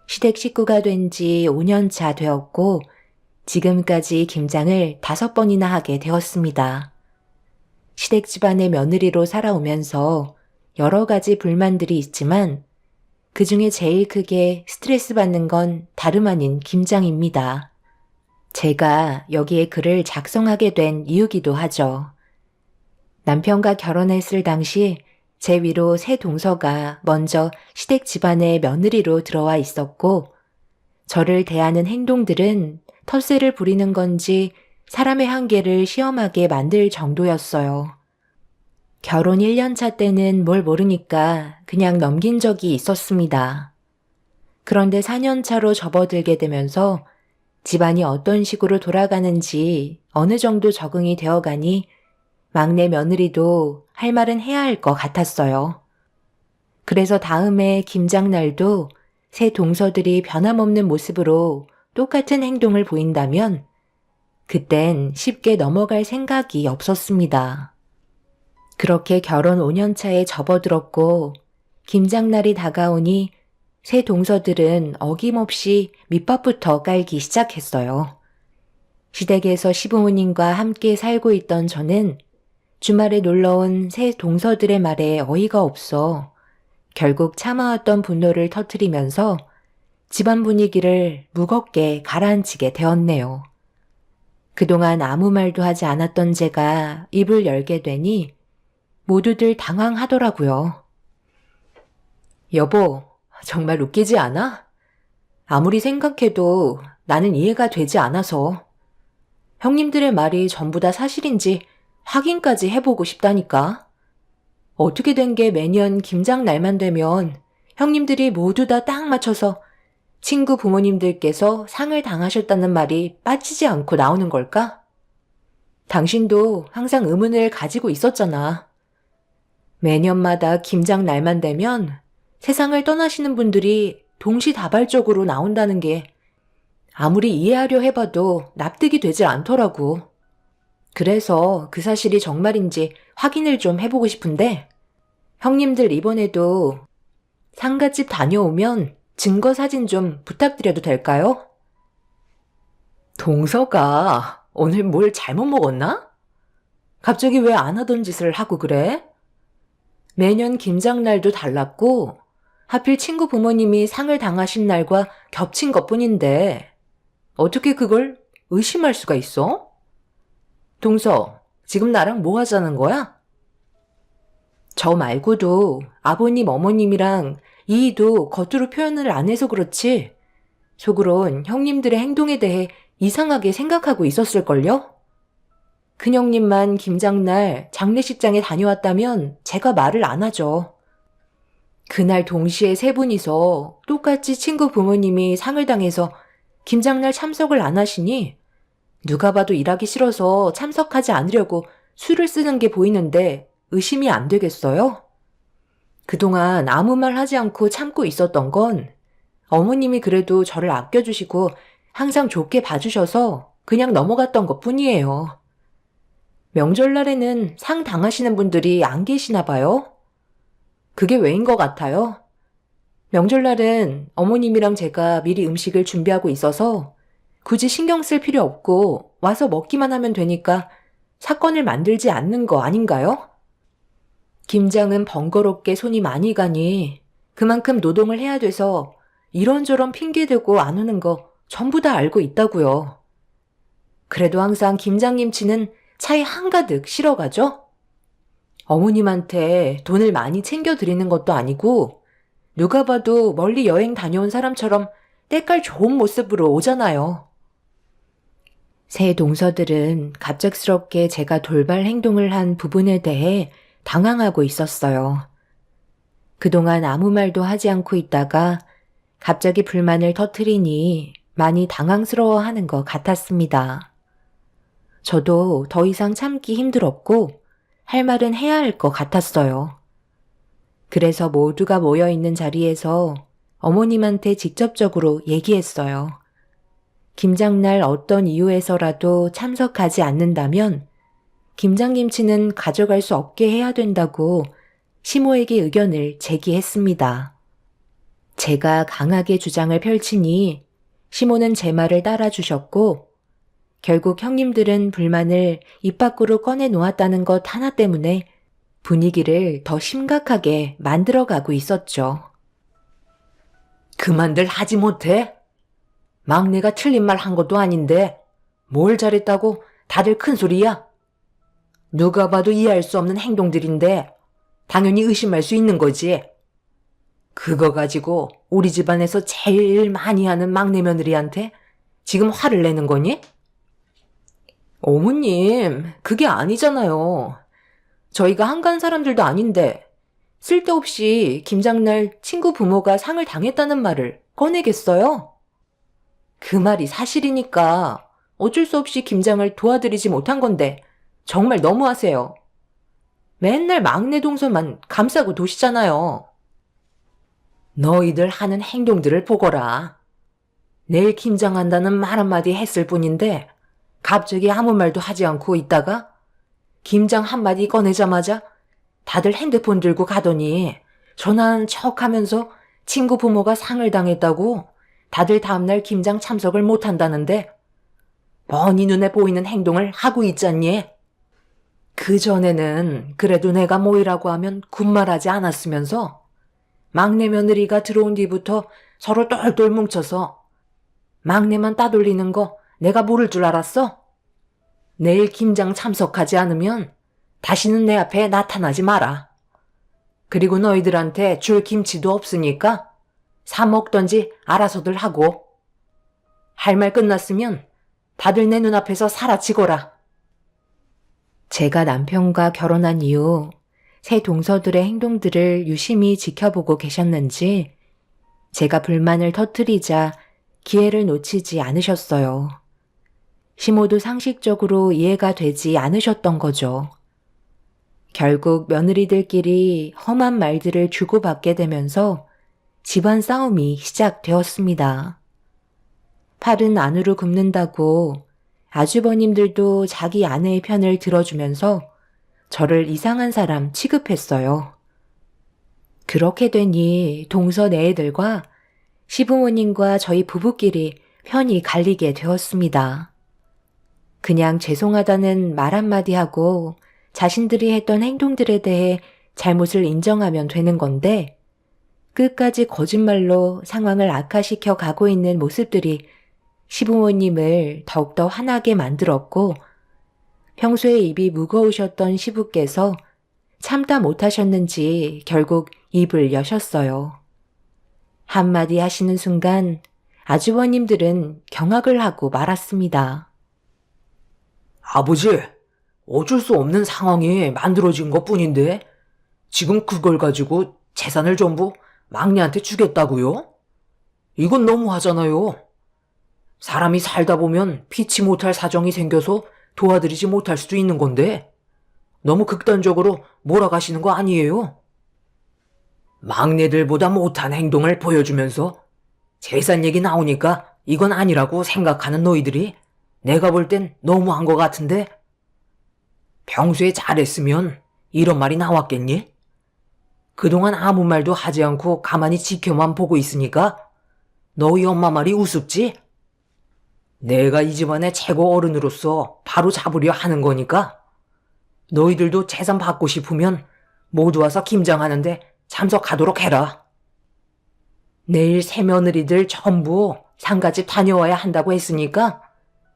시댁 식구가 된 지 5년 차 되었고 지금까지 김장을 5번이나 하게 되었습니다. 시댁 집안의 며느리로 살아오면서 여러 가지 불만들이 있지만 그 중에 제일 크게 스트레스 받는 건 다름 아닌 김장입니다. 제가 여기에 글을 작성하게 된 이유기도 하죠. 남편과 결혼했을 당시 제 위로 새 동서가 먼저 시댁 집안의 며느리로 들어와 있었고 저를 대하는 행동들은 텃세를 부리는 건지 사람의 한계를 시험하게 만들 정도였어요. 결혼 1년차 때는 뭘 모르니까 그냥 넘긴 적이 있었습니다. 그런데 4년차로 접어들게 되면서 집안이 어떤 식으로 돌아가는지 어느 정도 적응이 되어가니 막내 며느리도 할 말은 해야 할 것 같았어요. 그래서 다음에 김장날도 새 동서들이 변함없는 모습으로 똑같은 행동을 보인다면 그땐 쉽게 넘어갈 생각이 없었습니다. 그렇게 결혼 5년 차에 접어들었고 김장날이 다가오니 새 동서들은 어김없이 밑밥부터 깔기 시작했어요. 시댁에서 시부모님과 함께 살고 있던 저는 주말에 놀러온 새 동서들의 말에 어이가 없어 결국 참아왔던 분노를 터뜨리면서 집안 분위기를 무겁게 가라앉히게 되었네요. 그동안 아무 말도 하지 않았던 제가 입을 열게 되니 모두들 당황하더라고요. 여보, 정말 웃기지 않아? 아무리 생각해도 나는 이해가 되지 않아서 형님들의 말이 전부 다 사실인지 확인까지 해보고 싶다니까. 어떻게 된 게 매년 김장 날만 되면 형님들이 모두 다 딱 맞춰서 친구 부모님들께서 상을 당하셨다는 말이 빠지지 않고 나오는 걸까? 당신도 항상 의문을 가지고 있었잖아. 매년마다 김장 날만 되면 세상을 떠나시는 분들이 동시다발적으로 나온다는 게 아무리 이해하려 해봐도 납득이 되지 않더라고. 그래서 그 사실이 정말인지 확인을 좀 해보고 싶은데 형님들 이번에도 상갓집 다녀오면 증거 사진 좀 부탁드려도 될까요? 동서가 오늘 뭘 잘못 먹었나? 갑자기 왜 안 하던 짓을 하고 그래? 매년 김장날도 달랐고 하필 친구 부모님이 상을 당하신 날과 겹친 것뿐인데 어떻게 그걸 의심할 수가 있어? 동서, 지금 나랑 뭐 하자는 거야? 저 말고도 아버님, 어머님이랑 이희도 겉으로 표현을 안 해서 그렇지 속으론 형님들의 행동에 대해 이상하게 생각하고 있었을걸요? 큰형님만 김장날 장례식장에 다녀왔다면 제가 말을 안 하죠. 그날 동시에 세 분이서 똑같이 친구 부모님이 상을 당해서 김장날 참석을 안 하시니 누가 봐도 일하기 싫어서 참석하지 않으려고 수를 쓰는 게 보이는데 의심이 안 되겠어요? 그동안 아무 말 하지 않고 참고 있었던 건 어머님이 그래도 저를 아껴주시고 항상 좋게 봐주셔서 그냥 넘어갔던 것 뿐이에요. 명절날에는 상 당하시는 분들이 안 계시나 봐요? 그게 왜인 것 같아요? 명절날은 어머님이랑 제가 미리 음식을 준비하고 있어서 굳이 신경 쓸 필요 없고 와서 먹기만 하면 되니까 사건을 만들지 않는 거 아닌가요? 김장은 번거롭게 손이 많이 가니 그만큼 노동을 해야 돼서 이런저런 핑계대고 안 오는 거 전부 다 알고 있다고요. 그래도 항상 김장김치는 차에 한가득 실어가죠? 어머님한테 돈을 많이 챙겨드리는 것도 아니고 누가 봐도 멀리 여행 다녀온 사람처럼 때깔 좋은 모습으로 오잖아요. 새 동서들은 갑작스럽게 제가 돌발 행동을 한 부분에 대해 당황하고 있었어요. 그동안 아무 말도 하지 않고 있다가 갑자기 불만을 터뜨리니 많이 당황스러워하는 것 같았습니다. 저도 더 이상 참기 힘들었고 할 말은 해야 할 것 같았어요. 그래서 모두가 모여있는 자리에서 어머님한테 직접적으로 얘기했어요. 김장날 어떤 이유에서라도 참석하지 않는다면 김장김치는 가져갈 수 없게 해야 된다고 시모에게 의견을 제기했습니다. 제가 강하게 주장을 펼치니 시모는 제 말을 따라주셨고 결국 형님들은 불만을 입 밖으로 꺼내 놓았다는 것 하나 때문에 분위기를 더 심각하게 만들어가고 있었죠. 그만들 하지 못해? 막내가 틀린 말 한 것도 아닌데 뭘 잘했다고 다들 큰 소리야? 누가 봐도 이해할 수 없는 행동들인데 당연히 의심할 수 있는 거지. 그거 가지고 우리 집안에서 제일 많이 하는 막내 며느리한테 지금 화를 내는 거니? 어머님, 그게 아니잖아요. 저희가 한가한 사람들도 아닌데 쓸데없이 김장날 친구 부모가 상을 당했다는 말을 꺼내겠어요? 그 말이 사실이니까 어쩔 수 없이 김장을 도와드리지 못한 건데 정말 너무하세요. 맨날 막내 동서만 감싸고 도시잖아요. 너희들 하는 행동들을 보거라. 내일 김장한다는 말 한마디 했을 뿐인데 갑자기 아무 말도 하지 않고 있다가 김장 한마디 꺼내자마자 다들 핸드폰 들고 가더니 전화하는 척하면서 친구 부모가 상을 당했다고 다들 다음날 김장 참석을 못한다는데 뻔히 눈에 보이는 행동을 하고 있잖니. 그전에는 그래도 내가 모이라고 하면 군말하지 않았으면서 막내 며느리가 들어온 뒤부터 서로 똘똘 뭉쳐서 막내만 따돌리는 거 내가 모를 줄 알았어? 내일 김장 참석하지 않으면 다시는 내 앞에 나타나지 마라. 그리고 너희들한테 줄 김치도 없으니까 사 먹던지 알아서들 하고 할 말 끝났으면 다들 내 눈앞에서 사라지거라. 제가 남편과 결혼한 이후 새 동서들의 행동들을 유심히 지켜보고 계셨는지 제가 불만을 터뜨리자 기회를 놓치지 않으셨어요. 시모도 상식적으로 이해가 되지 않으셨던 거죠. 결국 며느리들끼리 험한 말들을 주고받게 되면서 집안 싸움이 시작되었습니다. 팔은 안으로 굽는다고 아주버님들도 자기 아내의 편을 들어주면서 저를 이상한 사람 취급했어요. 그렇게 되니 동서 내애들과 시부모님과 저희 부부끼리 편이 갈리게 되었습니다. 그냥 죄송하다는 말 한마디 하고 자신들이 했던 행동들에 대해 잘못을 인정하면 되는 건데 끝까지 거짓말로 상황을 악화시켜 가고 있는 모습들이 시부모님을 더욱더 화나게 만들었고 평소에 입이 무거우셨던 시부께서 참다 못하셨는지 결국 입을 여셨어요. 한마디 하시는 순간 아주버님들은 경악을 하고 말았습니다. 아버지, 어쩔 수 없는 상황이 만들어진 것 뿐인데 지금 그걸 가지고 재산을 전부 막내한테 주겠다고요? 이건 너무하잖아요. 사람이 살다 보면 피치 못할 사정이 생겨서 도와드리지 못할 수도 있는 건데 너무 극단적으로 몰아가시는 거 아니에요? 막내들보다 못한 행동을 보여주면서 재산 얘기 나오니까 이건 아니라고 생각하는 너희들이 내가 볼 땐 너무한 것 같은데? 평소에 잘했으면 이런 말이 나왔겠니? 그동안 아무 말도 하지 않고 가만히 지켜만 보고 있으니까 너희 엄마 말이 우습지? 내가 이 집안의 최고 어른으로서 바로 잡으려 하는 거니까 너희들도 재산 받고 싶으면 모두 와서 김장하는데 참석하도록 해라. 내일 새며느리들 전부 상가집 다녀와야 한다고 했으니까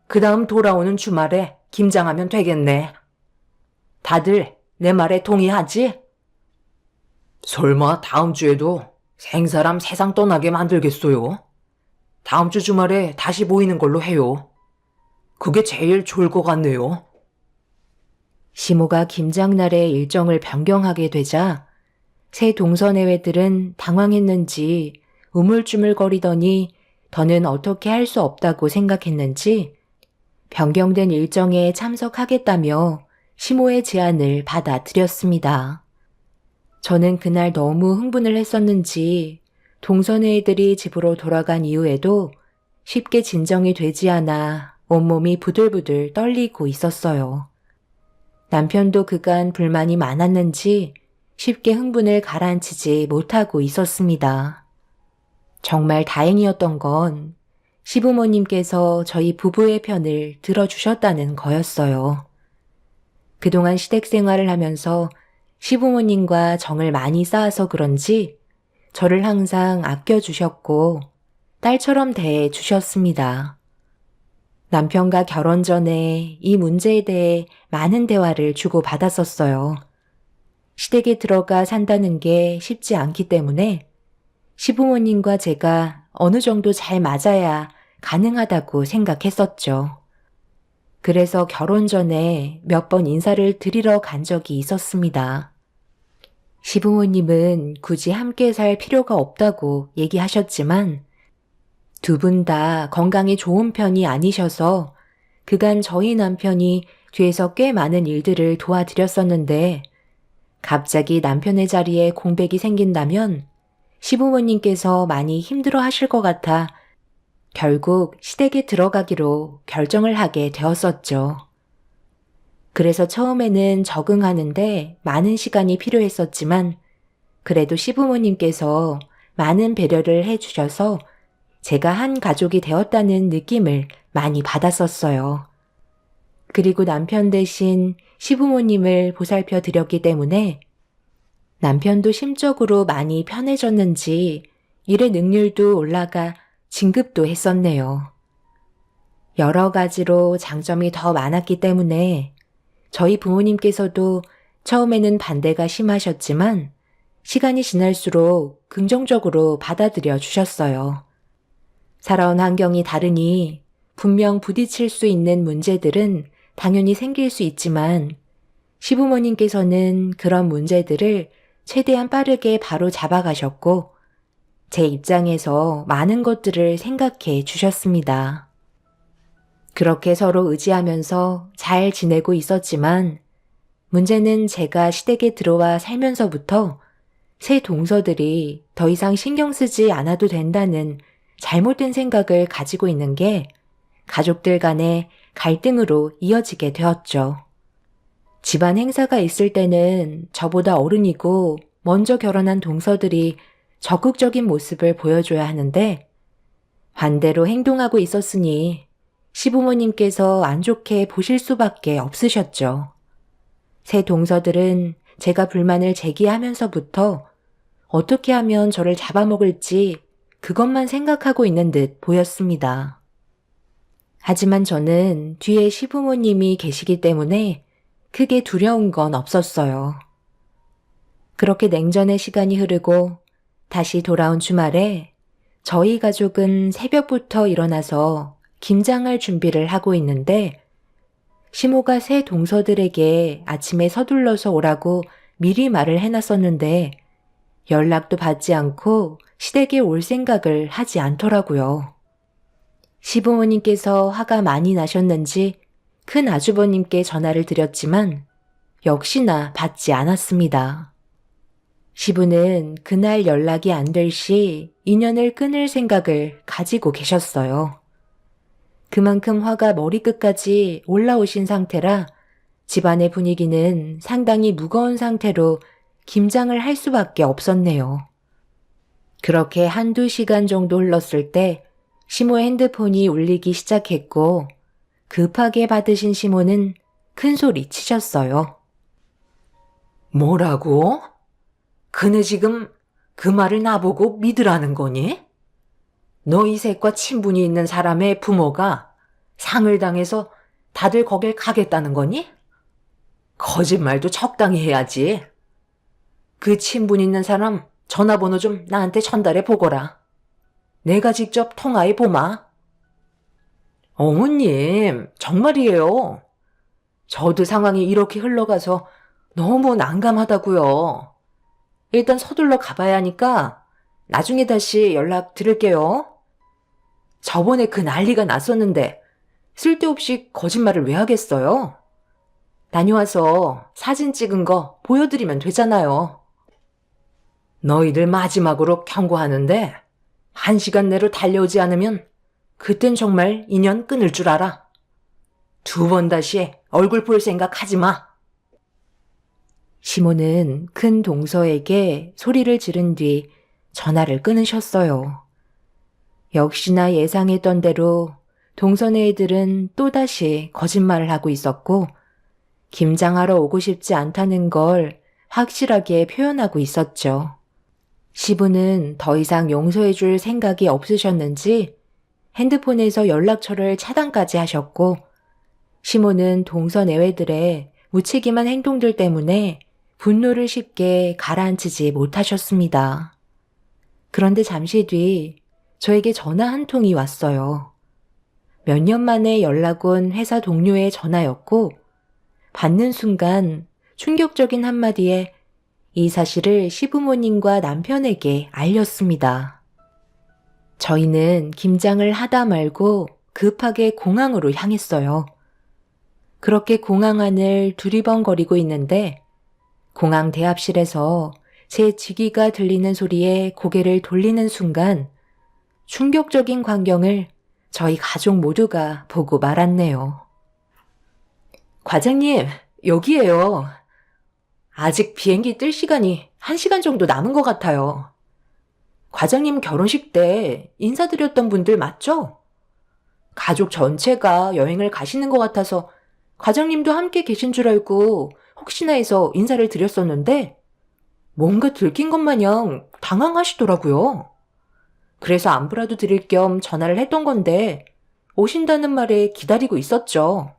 그 다음 돌아오는 주말에 김장하면 되겠네. 다들 내 말에 동의하지? 설마 다음 주에도 생사람 세상 떠나게 만들겠어요? 다음 주 주말에 다시 모이는 걸로 해요. 그게 제일 좋을 것 같네요. 시모가 김장날의 일정을 변경하게 되자 새 동서내외들은 당황했는지 우물쭈물거리더니 더는 어떻게 할 수 없다고 생각했는지 변경된 일정에 참석하겠다며 시모의 제안을 받아들였습니다. 저는 그날 너무 흥분을 했었는지 동서내외들이 집으로 돌아간 이후에도 쉽게 진정이 되지 않아 온몸이 부들부들 떨리고 있었어요. 남편도 그간 불만이 많았는지 쉽게 흥분을 가라앉히지 못하고 있었습니다. 정말 다행이었던 건 시부모님께서 저희 부부의 편을 들어주셨다는 거였어요. 그동안 시댁 생활을 하면서 시부모님과 정을 많이 쌓아서 그런지 저를 항상 아껴주셨고 딸처럼 대해주셨습니다. 남편과 결혼 전에 이 문제에 대해 많은 대화를 주고받았었어요. 시댁에 들어가 산다는 게 쉽지 않기 때문에 시부모님과 제가 어느 정도 잘 맞아야 가능하다고 생각했었죠. 그래서 결혼 전에 몇 번 인사를 드리러 간 적이 있었습니다. 시부모님은 굳이 함께 살 필요가 없다고 얘기하셨지만 두 분 다 건강이 좋은 편이 아니셔서 그간 저희 남편이 뒤에서 꽤 많은 일들을 도와드렸었는데 갑자기 남편의 자리에 공백이 생긴다면 시부모님께서 많이 힘들어 하실 것 같아 결국 시댁에 들어가기로 결정을 하게 되었었죠. 그래서 처음에는 적응하는데 많은 시간이 필요했었지만 그래도 시부모님께서 많은 배려를 해주셔서 제가 한 가족이 되었다는 느낌을 많이 받았었어요. 그리고 남편 대신 시부모님을 보살펴 드렸기 때문에 남편도 심적으로 많이 편해졌는지 일의 능률도 올라가 진급도 했었네요. 여러 가지로 장점이 더 많았기 때문에 저희 부모님께서도 처음에는 반대가 심하셨지만 시간이 지날수록 긍정적으로 받아들여 주셨어요. 살아온 환경이 다르니 분명 부딪힐 수 있는 문제들은 당연히 생길 수 있지만 시부모님께서는 그런 문제들을 최대한 빠르게 바로 잡아가셨고 제 입장에서 많은 것들을 생각해 주셨습니다. 그렇게 서로 의지하면서 잘 지내고 있었지만 문제는 제가 시댁에 들어와 살면서부터 새 동서들이 더 이상 신경 쓰지 않아도 된다는 잘못된 생각을 가지고 있는 게 가족들 간의 갈등으로 이어지게 되었죠. 집안 행사가 있을 때는 저보다 어른이고 먼저 결혼한 동서들이 적극적인 모습을 보여줘야 하는데 반대로 행동하고 있었으니 시부모님께서 안 좋게 보실 수밖에 없으셨죠. 새 동서들은 제가 불만을 제기하면서부터 어떻게 하면 저를 잡아먹을지 그것만 생각하고 있는 듯 보였습니다. 하지만 저는 뒤에 시부모님이 계시기 때문에 크게 두려운 건 없었어요. 그렇게 냉전의 시간이 흐르고 다시 돌아온 주말에 저희 가족은 새벽부터 일어나서 김장할 준비를 하고 있는데 시모가 새 동서들에게 아침에 서둘러서 오라고 미리 말을 해놨었는데 연락도 받지 않고 시댁에 올 생각을 하지 않더라고요. 시부모님께서 화가 많이 나셨는지 큰 아주버님께 전화를 드렸지만 역시나 받지 않았습니다. 시부는 그날 연락이 안 될 시 인연을 끊을 생각을 가지고 계셨어요. 그만큼 화가 머리끝까지 올라오신 상태라 집안의 분위기는 상당히 무거운 상태로 김장을 할 수밖에 없었네요. 그렇게 한두 시간 정도 흘렀을 때 시모의 핸드폰이 울리기 시작했고 급하게 받으신 시모는 큰 소리 치셨어요. 뭐라고? 그네 지금 그 말을 나보고 믿으라는 거니? 너희 셋과 친분이 있는 사람의 부모가 상을 당해서 다들 거길 가겠다는 거니? 거짓말도 적당히 해야지. 그 친분 있는 사람 전화번호 좀 나한테 전달해 보거라. 내가 직접 통화해 보마. 어머님, 정말이에요. 저도 상황이 이렇게 흘러가서 너무 난감하다고요. 일단 서둘러 가봐야 하니까 나중에 다시 연락 드릴게요. 저번에 그 난리가 났었는데 쓸데없이 거짓말을 왜 하겠어요? 다녀와서 사진 찍은 거 보여드리면 되잖아요. 너희들 마지막으로 경고하는데 1시간 내로 달려오지 않으면 그땐 정말 인연 끊을 줄 알아. 2번 다시 얼굴 볼 생각 하지 마. 시모는 큰 동서에게 소리를 지른 뒤 전화를 끊으셨어요. 역시나 예상했던 대로 동선의 애들은 또다시 거짓말을 하고 있었고 김장하러 오고 싶지 않다는 걸 확실하게 표현하고 있었죠. 시부는 더 이상 용서해 줄 생각이 없으셨는지 핸드폰에서 연락처를 차단까지 하셨고 시모는 동선 애외들의 무책임한 행동들 때문에 분노를 쉽게 가라앉히지 못하셨습니다. 그런데 잠시 뒤 저에게 전화 한 통이 왔어요. 몇 년 만에 연락 온 회사 동료의 전화였고 받는 순간 충격적인 한마디에 이 사실을 시부모님과 남편에게 알렸습니다. 저희는 김장을 하다 말고 급하게 공항으로 향했어요. 그렇게 공항 안을 두리번거리고 있는데 공항 대합실에서 제 지기가 들리는 소리에 고개를 돌리는 순간 충격적인 광경을 저희 가족 모두가 보고 말았네요. 과장님, 여기에요. 아직 비행기 뜰 시간이 1시간 정도 남은 것 같아요. 과장님 결혼식 때 인사드렸던 분들 맞죠? 가족 전체가 여행을 가시는 것 같아서 과장님도 함께 계신 줄 알고 혹시나 해서 인사를 드렸었는데 뭔가 들킨 것 마냥 당황하시더라고요. 그래서 안부라도 드릴 겸 전화를 했던 건데 오신다는 말에 기다리고 있었죠.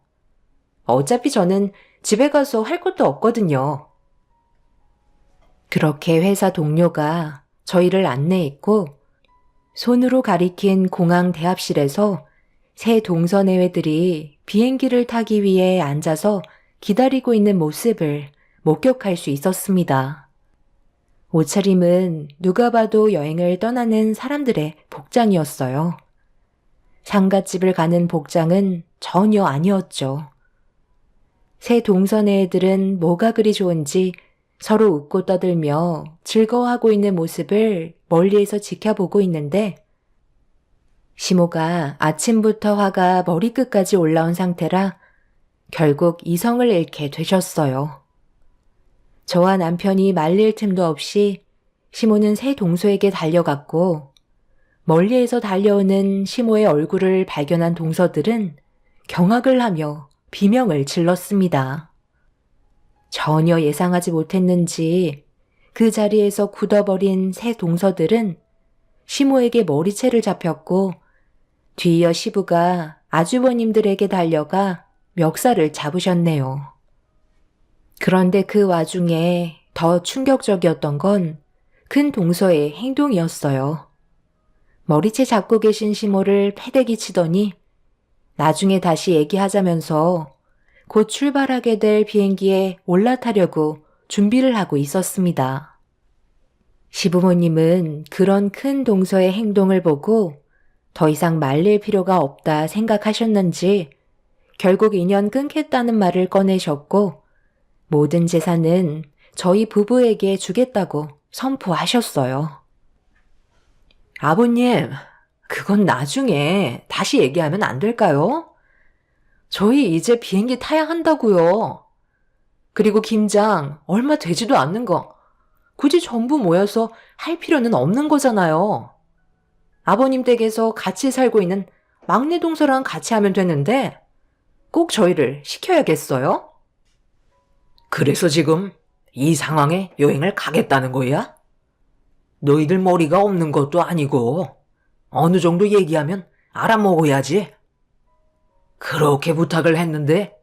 어차피 저는 집에 가서 할 것도 없거든요. 그렇게 회사 동료가 저희를 안내했고 손으로 가리킨 공항 대합실에서 새 동선애회들이 비행기를 타기 위해 앉아서 기다리고 있는 모습을 목격할 수 있었습니다. 옷차림은 누가 봐도 여행을 떠나는 사람들의 복장이었어요. 상갓집을 가는 복장은 전혀 아니었죠. 새 동선의 애들은 뭐가 그리 좋은지 서로 웃고 떠들며 즐거워하고 있는 모습을 멀리에서 지켜보고 있는데 시모가 아침부터 화가 머리끝까지 올라온 상태라 결국 이성을 잃게 되셨어요. 저와 남편이 말릴 틈도 없이 시모는 새 동서에게 달려갔고 멀리에서 달려오는 시모의 얼굴을 발견한 동서들은 경악을 하며 비명을 질렀습니다. 전혀 예상하지 못했는지 그 자리에서 굳어버린 새 동서들은 시모에게 머리채를 잡혔고 뒤이어 시부가 아주버님들에게 달려가 멱살을 잡으셨네요. 그런데 그 와중에 더 충격적이었던 건 큰 동서의 행동이었어요. 머리채 잡고 계신 시모를 패대기 치더니 나중에 다시 얘기하자면서 곧 출발하게 될 비행기에 올라타려고 준비를 하고 있었습니다. 시부모님은 그런 큰 동서의 행동을 보고 더 이상 말릴 필요가 없다 생각하셨는지 결국 인연 끊겠다는 말을 꺼내셨고 모든 재산은 저희 부부에게 주겠다고 선포하셨어요. 아버님, 그건 나중에 다시 얘기하면 안 될까요? 저희 이제 비행기 타야 한다고요. 그리고 김장 얼마 되지도 않는 거 굳이 전부 모여서 할 필요는 없는 거잖아요. 아버님 댁에서 같이 살고 있는 막내 동서랑 같이 하면 되는데 꼭 저희를 시켜야겠어요? 그래서 지금 이 상황에 여행을 가겠다는 거야? 너희들 머리가 없는 것도 아니고 어느 정도 얘기하면 알아먹어야지. 그렇게 부탁을 했는데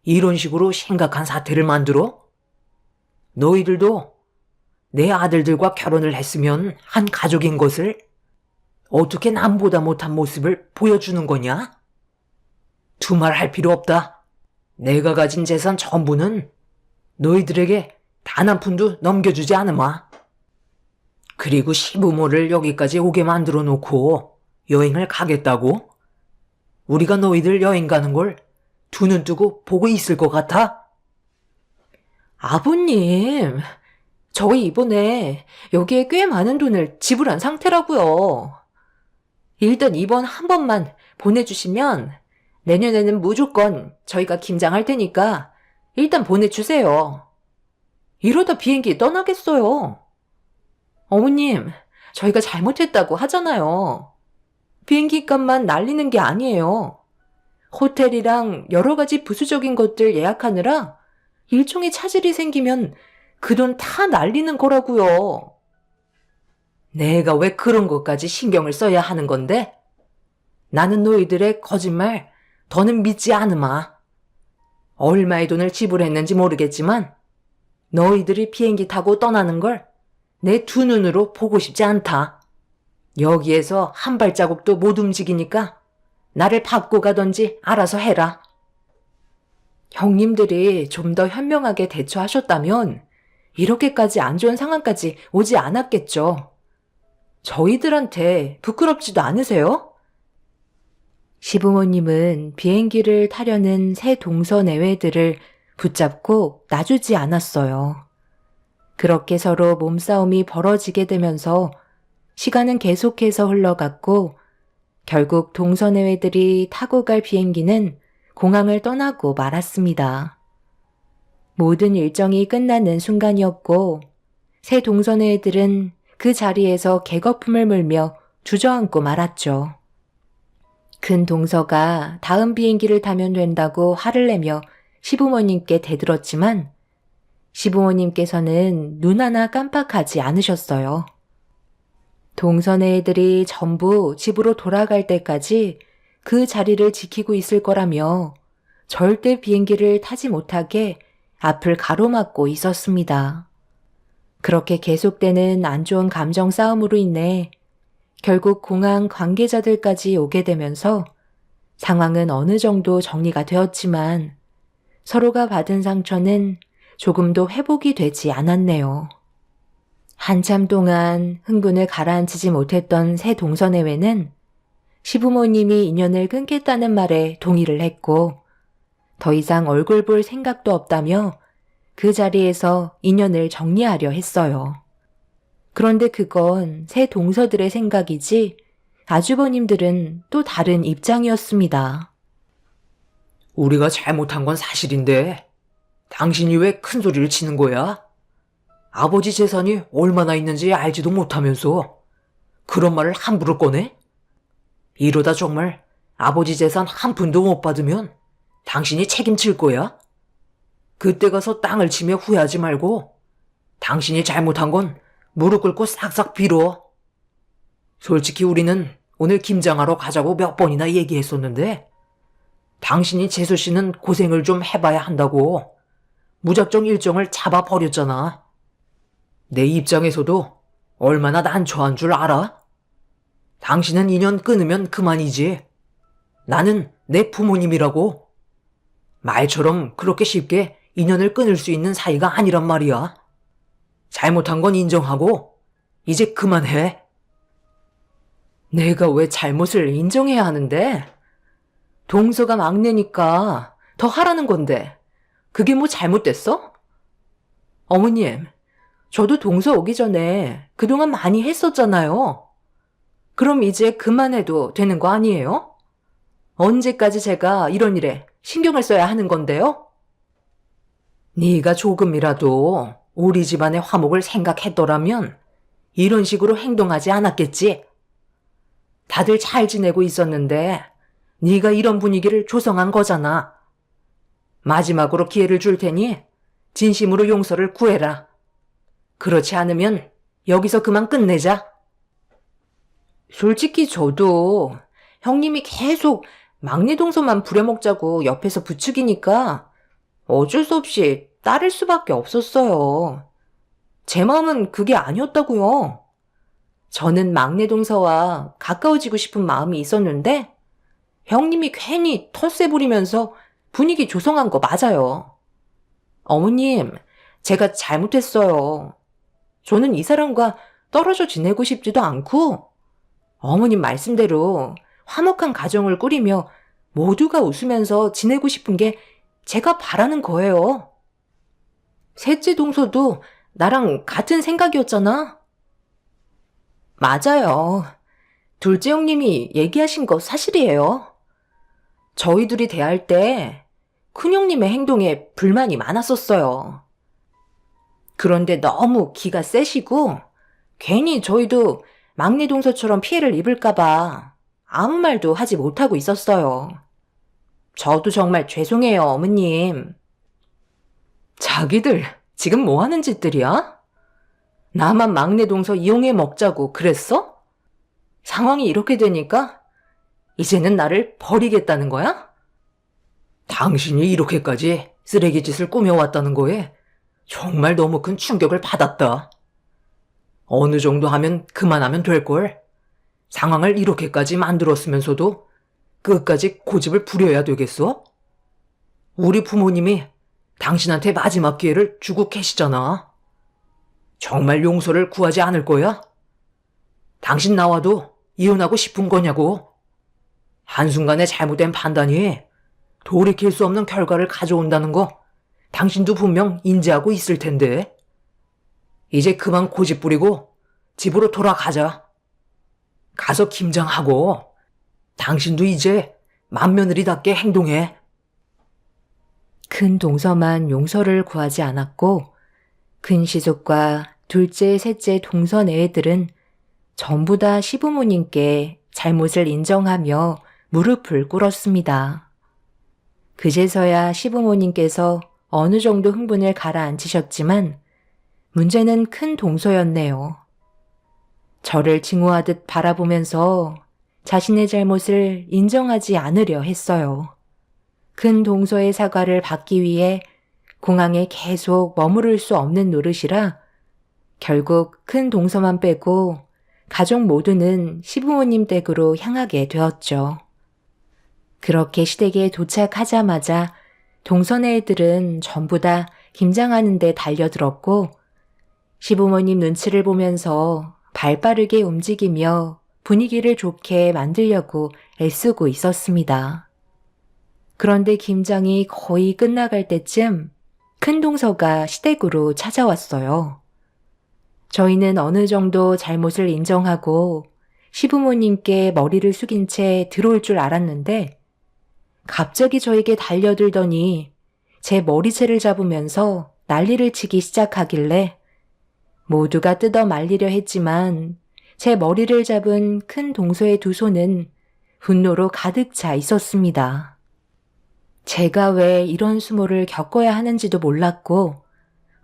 이런 식으로 심각한 사태를 만들어? 너희들도 내 아들들과 결혼을 했으면 한 가족인 것을 어떻게 남보다 못한 모습을 보여주는 거냐? 두말할 필요 없다. 내가 가진 재산 전부는 너희들에게 단 한 푼도 넘겨주지 않으마. 그리고 시부모를 여기까지 오게 만들어 놓고 여행을 가겠다고? 우리가 너희들 여행 가는 걸 두 눈 뜨고 보고 있을 것 같아? 아버님, 저희 이번에 여기에 꽤 많은 돈을 지불한 상태라고요. 일단 이번 한 번만 보내주시면 내년에는 무조건 저희가 김장할 테니까 일단 보내주세요. 이러다 비행기 떠나겠어요. 어머님, 저희가 잘못했다고 하잖아요. 비행기 값만 날리는 게 아니에요. 호텔이랑 여러 가지 부수적인 것들 예약하느라 일종의 차질이 생기면 그 돈 다 날리는 거라고요. 내가 왜 그런 것까지 신경을 써야 하는 건데? 나는 너희들의 거짓말 더는 믿지 않으마. 얼마의 돈을 지불했는지 모르겠지만 너희들이 비행기 타고 떠나는 걸 내 두 눈으로 보고 싶지 않다. 여기에서 한 발자국도 못 움직이니까 나를 받고 가던지 알아서 해라. 형님들이 좀 더 현명하게 대처하셨다면 이렇게까지 안 좋은 상황까지 오지 않았겠죠. 저희들한테 부끄럽지도 않으세요? 시부모님은 비행기를 타려는 새 동서내외들을 붙잡고 놔주지 않았어요. 그렇게 서로 몸싸움이 벌어지게 되면서 시간은 계속해서 흘러갔고 결국 동서내외들이 타고 갈 비행기는 공항을 떠나고 말았습니다. 모든 일정이 끝나는 순간이었고 새 동서내외들은 그 자리에서 객거품을 물며 주저앉고 말았죠. 큰 동서가 다음 비행기를 타면 된다고 화를 내며 시부모님께 대들었지만 시부모님께서는 눈 하나 깜빡하지 않으셨어요. 동서네 애들이 전부 집으로 돌아갈 때까지 그 자리를 지키고 있을 거라며 절대 비행기를 타지 못하게 앞을 가로막고 있었습니다. 그렇게 계속되는 안 좋은 감정 싸움으로 인해 결국 공항 관계자들까지 오게 되면서 상황은 어느 정도 정리가 되었지만 서로가 받은 상처는 조금도 회복이 되지 않았네요. 한참 동안 흥분을 가라앉히지 못했던 새 동서내외는 시부모님이 인연을 끊겠다는 말에 동의를 했고 더 이상 얼굴 볼 생각도 없다며 그 자리에서 인연을 정리하려 했어요. 그런데 그건 새 동서들의 생각이지 아주버님들은 또 다른 입장이었습니다. 우리가 잘못한 건 사실인데 당신이 왜 큰 소리를 치는 거야? 아버지 재산이 얼마나 있는지 알지도 못하면서 그런 말을 함부로 꺼내? 이러다 정말 아버지 재산 한 푼도 못 받으면 당신이 책임질 거야? 그때 가서 땅을 치며 후회하지 말고 당신이 잘못한 건 무릎 꿇고 싹싹 빌어. 솔직히 우리는 오늘 김장하러 가자고 몇 번이나 얘기했었는데 당신이 재수 씨는 고생을 좀 해봐야 한다고 무작정 일정을 잡아버렸잖아. 내 입장에서도 얼마나 난처한 줄 알아? 당신은 인연 끊으면 그만이지. 나는 내 부모님이라고. 말처럼 그렇게 쉽게 인연을 끊을 수 있는 사이가 아니란 말이야. 잘못한 건 인정하고 이제 그만해. 내가 왜 잘못을 인정해야 하는데? 동서가 막내니까 더 하라는 건데 그게 뭐 잘못됐어? 어머님, 저도 동서 오기 전에 그동안 많이 했었잖아요. 그럼 이제 그만해도 되는 거 아니에요? 언제까지 제가 이런 일에 신경을 써야 하는 건데요? 네가 조금이라도 우리 집안의 화목을 생각했더라면 이런 식으로 행동하지 않았겠지. 다들 잘 지내고 있었는데 네가 이런 분위기를 조성한 거잖아. 마지막으로 기회를 줄 테니 진심으로 용서를 구해라. 그렇지 않으면 여기서 그만 끝내자. 솔직히 저도 형님이 계속 막내 동서만 부려먹자고 옆에서 부추기니까 어쩔 수 없이 따를 수밖에 없었어요. 제 마음은 그게 아니었다고요. 저는 막내 동서와 가까워지고 싶은 마음이 있었는데 형님이 괜히 텃세 부리면서 분위기 조성한 거 맞아요. 어머님, 제가 잘못했어요. 저는 이 사람과 떨어져 지내고 싶지도 않고 어머님 말씀대로 화목한 가정을 꾸리며 모두가 웃으면서 지내고 싶은 게 제가 바라는 거예요. 셋째 동서도 나랑 같은 생각이었잖아. 맞아요. 둘째 형님이 얘기하신 거 사실이에요. 저희 둘이 대할 때 큰형님의 행동에 불만이 많았었어요. 그런데 너무 기가 세시고 괜히 저희도 막내 동서처럼 피해를 입을까봐 아무 말도 하지 못하고 있었어요. 저도 정말 죄송해요, 어머님. 자기들 지금 뭐 하는 짓들이야? 나만 막내 동서 이용해 먹자고 그랬어? 상황이 이렇게 되니까 이제는 나를 버리겠다는 거야? 당신이 이렇게까지 쓰레기 짓을 꾸며왔다는 거에 정말 너무 큰 충격을 받았다. 어느 정도 하면 그만하면 될걸. 상황을 이렇게까지 만들었으면서도 끝까지 고집을 부려야 되겠어? 우리 부모님이 당신한테 마지막 기회를 주고 계시잖아. 정말 용서를 구하지 않을 거야? 당신 나와도 이혼하고 싶은 거냐고. 한순간에 잘못된 판단이 돌이킬 수 없는 결과를 가져온다는 거 당신도 분명 인지하고 있을 텐데. 이제 그만 고집 부리고 집으로 돌아가자. 가서 김장하고 당신도 이제 맏며느리답게 행동해. 큰 동서만 용서를 구하지 않았고 큰 시숙과 둘째, 셋째 동서 애들은 전부 다 시부모님께 잘못을 인정하며 무릎을 꿇었습니다. 그제서야 시부모님께서 어느 정도 흥분을 가라앉히셨지만 문제는 큰 동서였네요. 저를 증오하듯 바라보면서 자신의 잘못을 인정하지 않으려 했어요. 큰 동서의 사과를 받기 위해 공항에 계속 머무를 수 없는 노릇이라 결국 큰 동서만 빼고 가족 모두는 시부모님 댁으로 향하게 되었죠. 그렇게 시댁에 도착하자마자 동서네 애들은 전부 다 김장하는 데 달려들었고 시부모님 눈치를 보면서 발빠르게 움직이며 분위기를 좋게 만들려고 애쓰고 있었습니다. 그런데 김장이 거의 끝나갈 때쯤 큰 동서가 시댁으로 찾아왔어요. 저희는 어느 정도 잘못을 인정하고 시부모님께 머리를 숙인 채 들어올 줄 알았는데 갑자기 저에게 달려들더니 제 머리채를 잡으면서 난리를 치기 시작하길래 모두가 뜯어 말리려 했지만 제 머리를 잡은 큰 동서의 두 손은 분노로 가득 차 있었습니다. 제가 왜 이런 수모를 겪어야 하는지도 몰랐고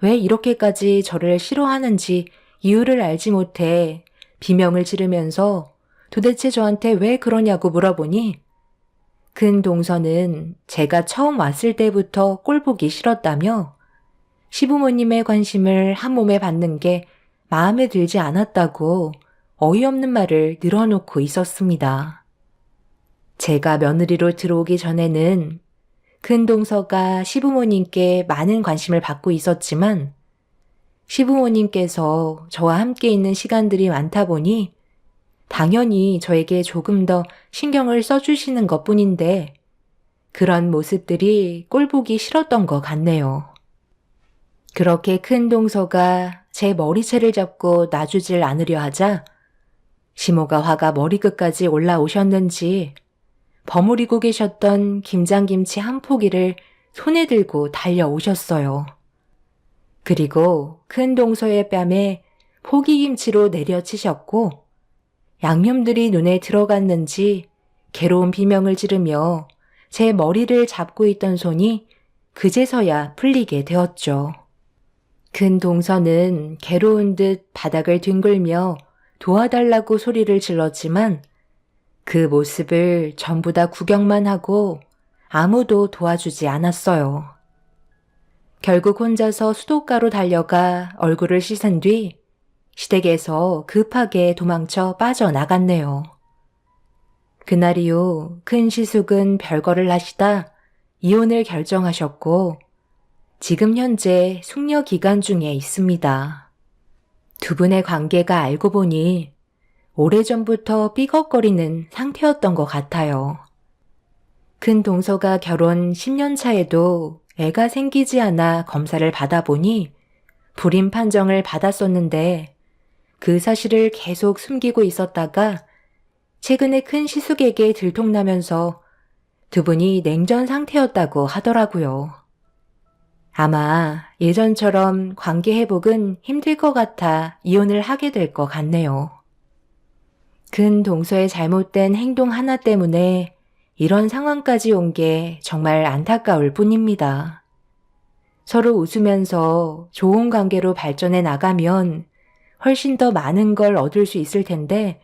왜 이렇게까지 저를 싫어하는지 이유를 알지 못해 비명을 지르면서 도대체 저한테 왜 그러냐고 물어보니 큰 동서는 제가 처음 왔을 때부터 꼴보기 싫었다며 시부모님의 관심을 한 몸에 받는 게 마음에 들지 않았다고 어이없는 말을 늘어놓고 있었습니다. 제가 며느리로 들어오기 전에는 큰 동서가 시부모님께 많은 관심을 받고 있었지만 시부모님께서 저와 함께 있는 시간들이 많다 보니 당연히 저에게 조금 더 신경을 써주시는 것 뿐인데 그런 모습들이 꼴보기 싫었던 것 같네요. 그렇게 큰 동서가 제 머리채를 잡고 놔주질 않으려 하자 시모가 화가 머리끝까지 올라오셨는지 버무리고 계셨던 김장김치 한 포기를 손에 들고 달려오셨어요. 그리고 큰 동서의 뺨에 포기김치로 내려치셨고 양념들이 눈에 들어갔는지 괴로운 비명을 지르며 제 머리를 잡고 있던 손이 그제서야 풀리게 되었죠. 큰 동서는 괴로운 듯 바닥을 뒹굴며 도와달라고 소리를 질렀지만 그 모습을 전부 다 구경만 하고 아무도 도와주지 않았어요. 결국 혼자서 수도가로 달려가 얼굴을 씻은 뒤 시댁에서 급하게 도망쳐 빠져나갔네요. 그날 이후 큰 시숙은 별거를 하시다 이혼을 결정하셨고 지금 현재 숙려 기간 중에 있습니다. 두 분의 관계가 알고 보니 오래전부터 삐걱거리는 상태였던 것 같아요. 큰 동서가 결혼 10년 차에도 애가 생기지 않아 검사를 받아보니 불임 판정을 받았었는데 그 사실을 계속 숨기고 있었다가 최근에 큰 시숙에게 들통나면서 두 분이 냉전 상태였다고 하더라고요. 아마 예전처럼 관계 회복은 힘들 것 같아 이혼을 하게 될 것 같네요. 큰 동서의 잘못된 행동 하나 때문에 이런 상황까지 온 게 정말 안타까울 뿐입니다. 서로 웃으면서 좋은 관계로 발전해 나가면 훨씬 더 많은 걸 얻을 수 있을 텐데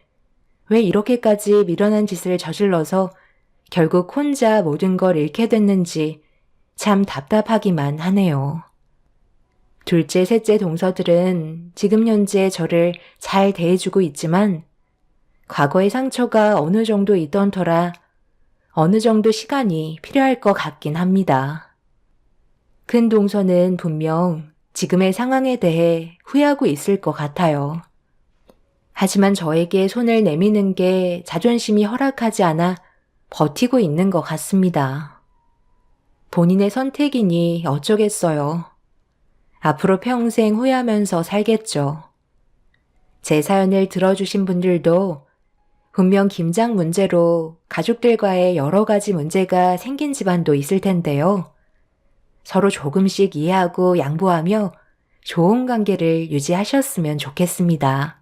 왜 이렇게까지 미련한 짓을 저질러서 결국 혼자 모든 걸 잃게 됐는지 참 답답하기만 하네요. 둘째, 셋째 동서들은 지금 현재 저를 잘 대해주고 있지만 과거의 상처가 어느 정도 있던 터라 어느 정도 시간이 필요할 것 같긴 합니다. 큰 동서는 분명 지금의 상황에 대해 후회하고 있을 것 같아요. 하지만 저에게 손을 내미는 게 자존심이 허락하지 않아 버티고 있는 것 같습니다. 본인의 선택이니 어쩌겠어요. 앞으로 평생 후회하면서 살겠죠. 제 사연을 들어주신 분들도 분명 김장 문제로 가족들과의 여러 가지 문제가 생긴 집안도 있을 텐데요. 서로 조금씩 이해하고 양보하며 좋은 관계를 유지하셨으면 좋겠습니다.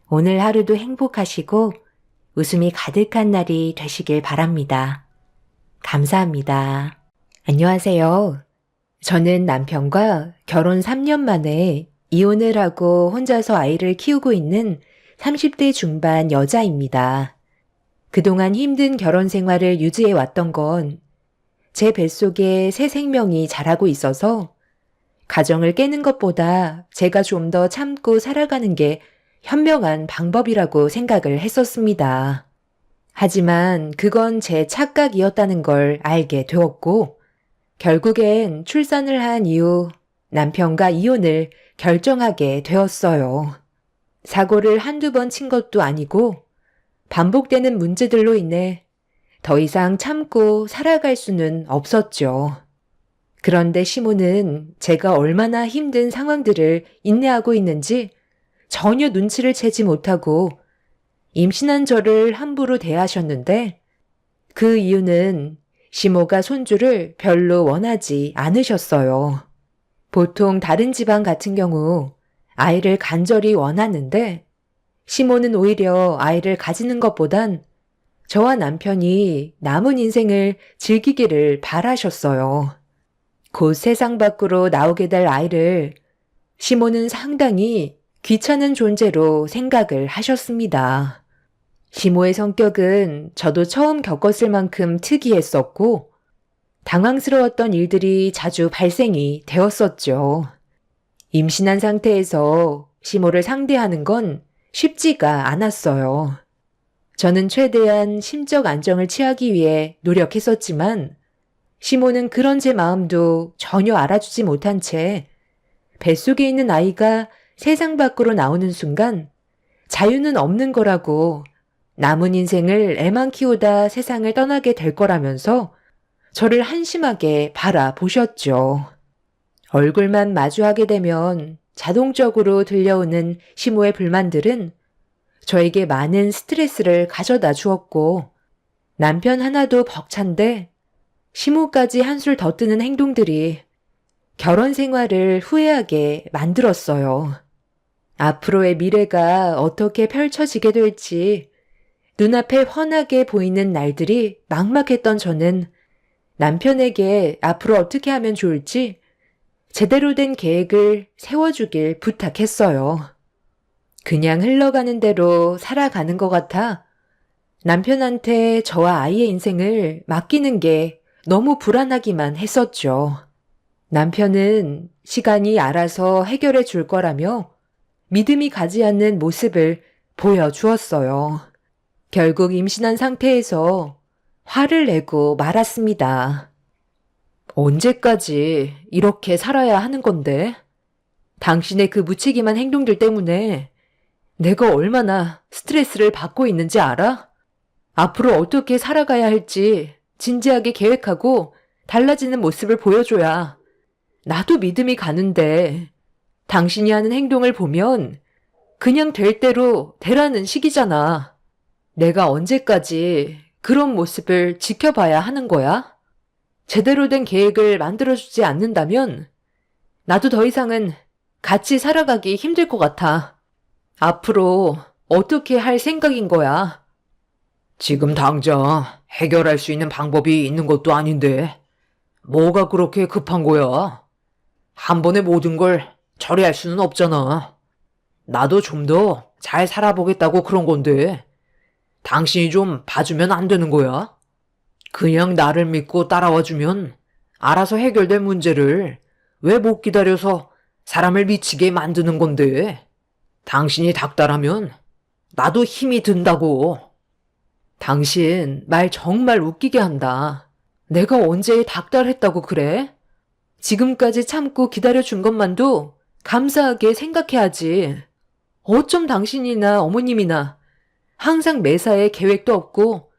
오늘 하루도 행복하시고 웃음이 가득한 날이 되시길 바랍니다. 감사합니다. 안녕하세요. 저는 남편과 결혼 3년 만에 이혼을 하고 혼자서 아이를 키우고 있는 30대 중반 여자입니다. 그동안 힘든 결혼 생활을 유지해 왔던 건 제 뱃속에 새 생명이 자라고 있어서 가정을 깨는 것보다 제가 좀 더 참고 살아가는 게 현명한 방법이라고 생각을 했었습니다. 하지만 그건 제 착각이었다는 걸 알게 되었고 결국엔 출산을 한 이후 남편과 이혼을 결정하게 되었어요. 사고를 한두 번 친 것도 아니고 반복되는 문제들로 인해 더 이상 참고 살아갈 수는 없었죠. 그런데 시모는 제가 얼마나 힘든 상황들을 인내하고 있는지 전혀 눈치를 채지 못하고 임신한 저를 함부로 대하셨는데 그 이유는 시모가 손주를 별로 원하지 않으셨어요. 보통 다른 집안 같은 경우 아이를 간절히 원하는데 시모는 오히려 아이를 가지는 것보단 저와 남편이 남은 인생을 즐기기를 바라셨어요. 곧 세상 밖으로 나오게 될 아이를 시모는 상당히 귀찮은 존재로 생각을 하셨습니다. 시모의 성격은 저도 처음 겪었을 만큼 특이했었고 당황스러웠던 일들이 자주 발생이 되었었죠. 임신한 상태에서 시모를 상대하는 건 쉽지가 않았어요. 저는 최대한 심적 안정을 취하기 위해 노력했었지만 시모는 그런 제 마음도 전혀 알아주지 못한 채 뱃속에 있는 아이가 세상 밖으로 나오는 순간 자유는 없는 거라고 남은 인생을 애만 키우다 세상을 떠나게 될 거라면서 저를 한심하게 바라보셨죠. 얼굴만 마주하게 되면 자동적으로 들려오는 시모의 불만들은 저에게 많은 스트레스를 가져다 주었고 남편 하나도 벅찬데 시모까지 한술 더 뜨는 행동들이 결혼 생활을 후회하게 만들었어요. 앞으로의 미래가 어떻게 펼쳐지게 될지 눈앞에 훤하게 보이는 날들이 막막했던 저는 남편에게 앞으로 어떻게 하면 좋을지 제대로 된 계획을 세워주길 부탁했어요. 그냥 흘러가는 대로 살아가는 것 같아 남편한테 저와 아이의 인생을 맡기는 게 너무 불안하기만 했었죠. 남편은 시간이 알아서 해결해 줄 거라며 믿음이 가지 않는 모습을 보여주었어요. 결국 임신한 상태에서 화를 내고 말았습니다. 언제까지 이렇게 살아야 하는 건데? 당신의 그 무책임한 행동들 때문에 내가 얼마나 스트레스를 받고 있는지 알아? 앞으로 어떻게 살아가야 할지 진지하게 계획하고 달라지는 모습을 보여줘야 나도 믿음이 가는데 당신이 하는 행동을 보면 그냥 될 대로 되라는 식이잖아. 내가 언제까지 그런 모습을 지켜봐야 하는 거야? 제대로 된 계획을 만들어주지 않는다면 나도 더 이상은 같이 살아가기 힘들 것 같아. 앞으로 어떻게 할 생각인 거야? 지금 당장 해결할 수 있는 방법이 있는 것도 아닌데 뭐가 그렇게 급한 거야? 한 번에 모든 걸 처리할 수는 없잖아. 나도 좀 더 잘 살아보겠다고 그런 건데 당신이 좀 봐주면 안 되는 거야? 그냥 나를 믿고 따라와주면 알아서 해결될 문제를 왜 못 기다려서 사람을 미치게 만드는 건데? 당신이 닥달하면 나도 힘이 든다고. 당신 말 정말 웃기게 한다. 내가 언제 닥달했다고 그래? 지금까지 참고 기다려준 것만도 감사하게 생각해야지. 어쩜 당신이나 어머님이나 항상 매사에 계획도 없고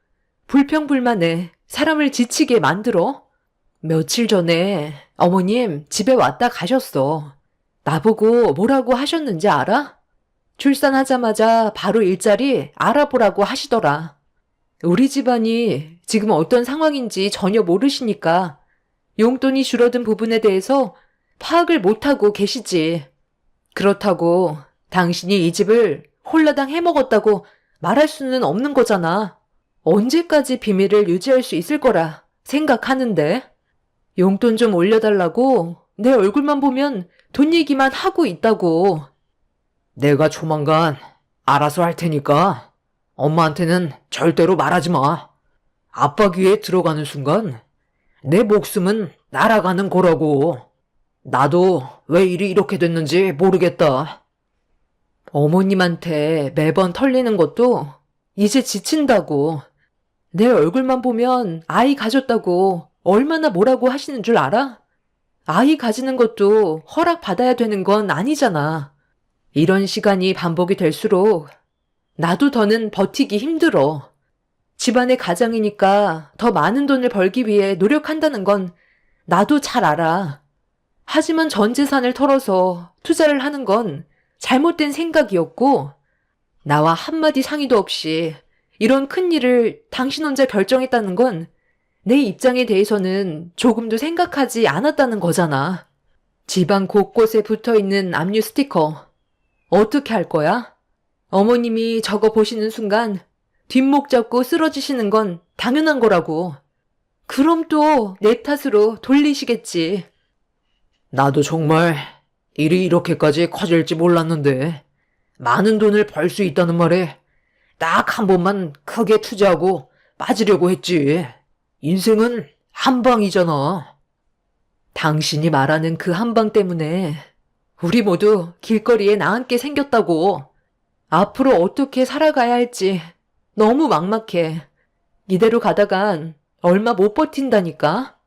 불평불만에 사람을 지치게 만들어? 며칠 전에 어머님 집에 왔다 가셨어. 나보고 뭐라고 하셨는지 알아? 출산하자마자 바로 일자리 알아보라고 하시더라. 우리 집안이 지금 어떤 상황인지 전혀 모르시니까 용돈이 줄어든 부분에 대해서 파악을 못하고 계시지. 그렇다고 당신이 이 집을 홀라당 해먹었다고 말할 수는 없는 거잖아. 언제까지 비밀을 유지할 수 있을 거라 생각하는데? 용돈 좀 올려달라고 내 얼굴만 보면 돈 얘기만 하고 있다고. 내가 조만간 알아서 할 테니까 엄마한테는 절대로 말하지 마. 아빠 귀에 들어가는 순간 내 목숨은 날아가는 거라고. 나도 왜 일이 이렇게 됐는지 모르겠다. 어머님한테 매번 털리는 것도 이제 지친다고. 내 얼굴만 보면 아이 가졌다고 얼마나 뭐라고 하시는 줄 알아? 아이 가지는 것도 허락받아야 되는 건 아니잖아. 이런 시간이 반복이 될수록 나도 더는 버티기 힘들어. 집안의 가장이니까 더 많은 돈을 벌기 위해 노력한다는 건 나도 잘 알아. 하지만 전 재산을 털어서 투자를 하는 건 잘못된 생각이었고 나와 한마디 상의도 없이 이런 큰일을 당신 혼자 결정했다는 건 내 입장에 대해서는 조금도 생각하지 않았다는 거잖아. 집안 곳곳에 붙어있는 압류 스티커 어떻게 할 거야? 어머님이 저거 보시는 순간 뒷목 잡고 쓰러지시는 건 당연한 거라고. 그럼 또 내 탓으로 돌리시겠지. 나도 정말 일이 이렇게까지 커질지 몰랐는데 많은 돈을 벌 수 있다는 말에 딱 한 번만 크게 투자하고 빠지려고 했지. 인생은 한 방이잖아. 당신이 말하는 그 한 방 때문에 우리 모두 길거리에 나앉게 생겼다고. 앞으로 어떻게 살아가야 할지 너무 막막해. 이대로 가다간 얼마 못 버틴다니까.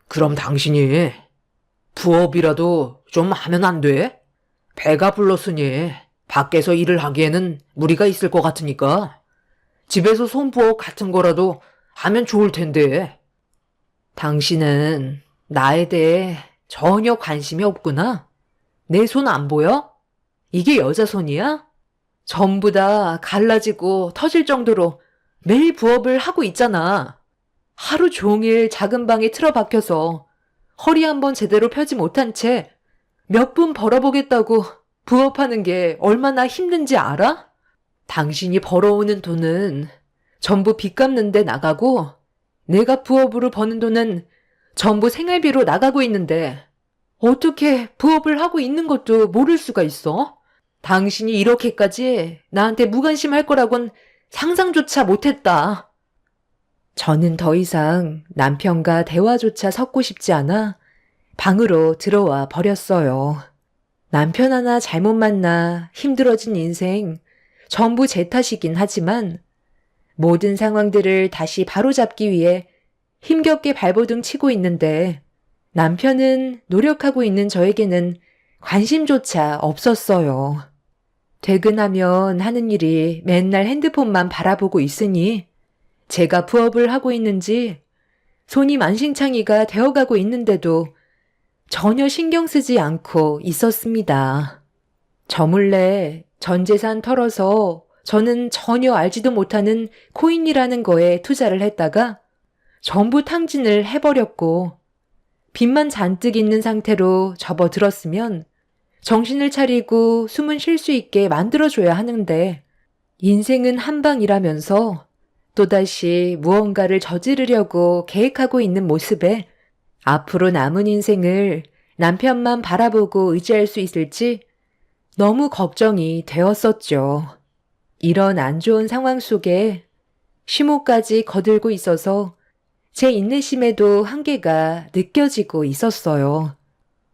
그럼 당신이 부업이라도 좀 하면 안 돼? 배가 불렀으니 밖에서 일을 하기에는 무리가 있을 것 같으니까 집에서 손부업 같은 거라도 하면 좋을 텐데. 당신은 나에 대해 전혀 관심이 없구나. 내 손 안 보여? 이게 여자 손이야? 전부 다 갈라지고 터질 정도로 매일 부업을 하고 있잖아. 하루 종일 작은 방에 틀어박혀서 허리 한번 제대로 펴지 못한 채 몇 분 벌어보겠다고 부업하는 게 얼마나 힘든지 알아? 당신이 벌어오는 돈은 전부 빚 갚는데 나가고 내가 부업으로 버는 돈은 전부 생활비로 나가고 있는데 어떻게 부업을 하고 있는 것도 모를 수가 있어? 당신이 이렇게까지 나한테 무관심할 거라곤 상상조차 못했다. 저는 더 이상 남편과 대화조차 섞고 싶지 않아 방으로 들어와 버렸어요. 남편 하나 잘못 만나 힘들어진 인생 전부 제 탓이긴 하지만 모든 상황들을 다시 바로잡기 위해 힘겹게 발버둥 치고 있는데 남편은 노력하고 있는 저에게는 관심조차 없었어요. 퇴근하면 하는 일이 맨날 핸드폰만 바라보고 있으니 제가 부업을 하고 있는지 손이 만신창이가 되어가고 있는데도 전혀 신경 쓰지 않고 있었습니다. 저 몰래 전 재산 털어서 저는 전혀 알지도 못하는 코인이라는 거에 투자를 했다가 전부 탕진을 해버렸고 빚만 잔뜩 있는 상태로 접어들었으면 정신을 차리고 숨은 쉴 수 있게 만들어줘야 하는데 인생은 한 방이라면서 또다시 무언가를 저지르려고 계획하고 있는 모습에 앞으로 남은 인생을 남편만 바라보고 의지할 수 있을지 너무 걱정이 되었었죠. 이런 안 좋은 상황 속에 시모까지 거들고 있어서 제 인내심에도 한계가 느껴지고 있었어요.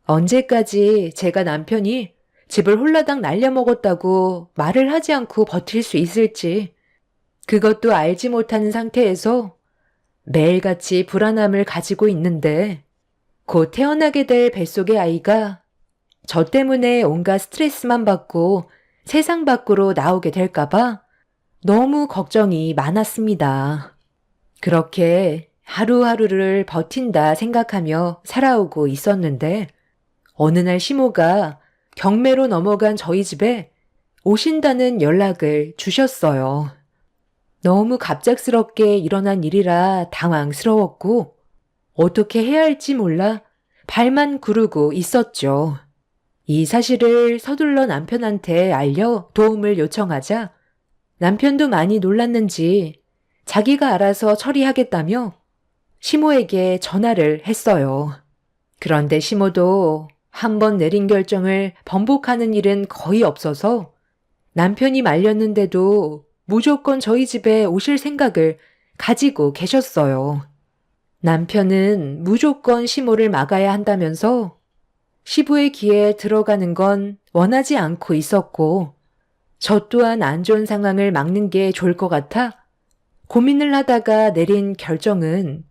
언제까지 제가 남편이 집을 홀라당 날려먹었다고 말을 하지 않고 버틸 수 있을지 그것도 알지 못하는 상태에서 매일같이 불안함을 가지고 있는데 곧 태어나게 될 뱃속의 아이가 저 때문에 온갖 스트레스만 받고 세상 밖으로 나오게 될까봐 너무 걱정이 많았습니다. 그렇게 하루하루를 버틴다 생각하며 살아오고 있었는데 어느 날 시모가 경매로 넘어간 저희 집에 오신다는 연락을 주셨어요. 너무 갑작스럽게 일어난 일이라 당황스러웠고 어떻게 해야 할지 몰라 발만 구르고 있었죠. 이 사실을 서둘러 남편한테 알려 도움을 요청하자 남편도 많이 놀랐는지 자기가 알아서 처리하겠다며 시모에게 전화를 했어요. 그런데 시모도 한 번 내린 결정을 번복하는 일은 거의 없어서 남편이 말렸는데도 무조건 저희 집에 오실 생각을 가지고 계셨어요. 남편은 무조건 시모를 막아야 한다면서 시부의 귀에 들어가는 건 원하지 않고 있었고 저 또한 안 좋은 상황을 막는 게 좋을 것 같아 고민을 하다가 내린 결정은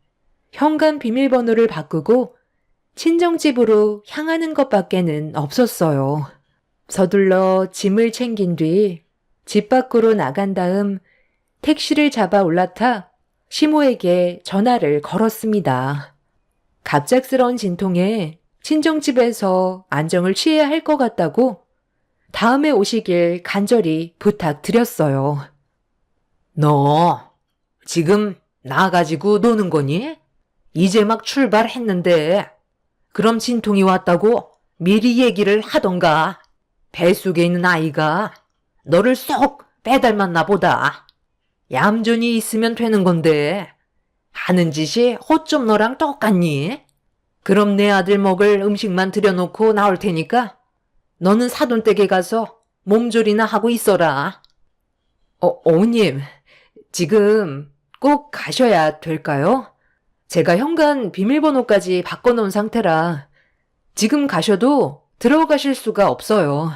현관 비밀번호를 바꾸고 친정집으로 향하는 것밖에는 없었어요. 서둘러 짐을 챙긴 뒤 집 밖으로 나간 다음 택시를 잡아 올라타 시모에게 전화를 걸었습니다. 갑작스러운 진통에 친정집에서 안정을 취해야 할 것 같다고 다음에 오시길 간절히 부탁드렸어요. 너 지금 나가지고 노는 거니? 이제 막 출발했는데 그럼 진통이 왔다고 미리 얘기를 하던가. 뱃속에 있는 아이가 너를 쏙 빼닮았나 보다. 얌전히 있으면 되는 건데 하는 짓이 어쩜 너랑 똑같니? 그럼 내 아들 먹을 음식만 들여놓고 나올 테니까 너는 사돈댁에 가서 몸조리나 하고 있어라. 어머님, 지금 꼭 가셔야 될까요? 제가 현관 비밀번호까지 바꿔놓은 상태라 지금 가셔도 들어가실 수가 없어요.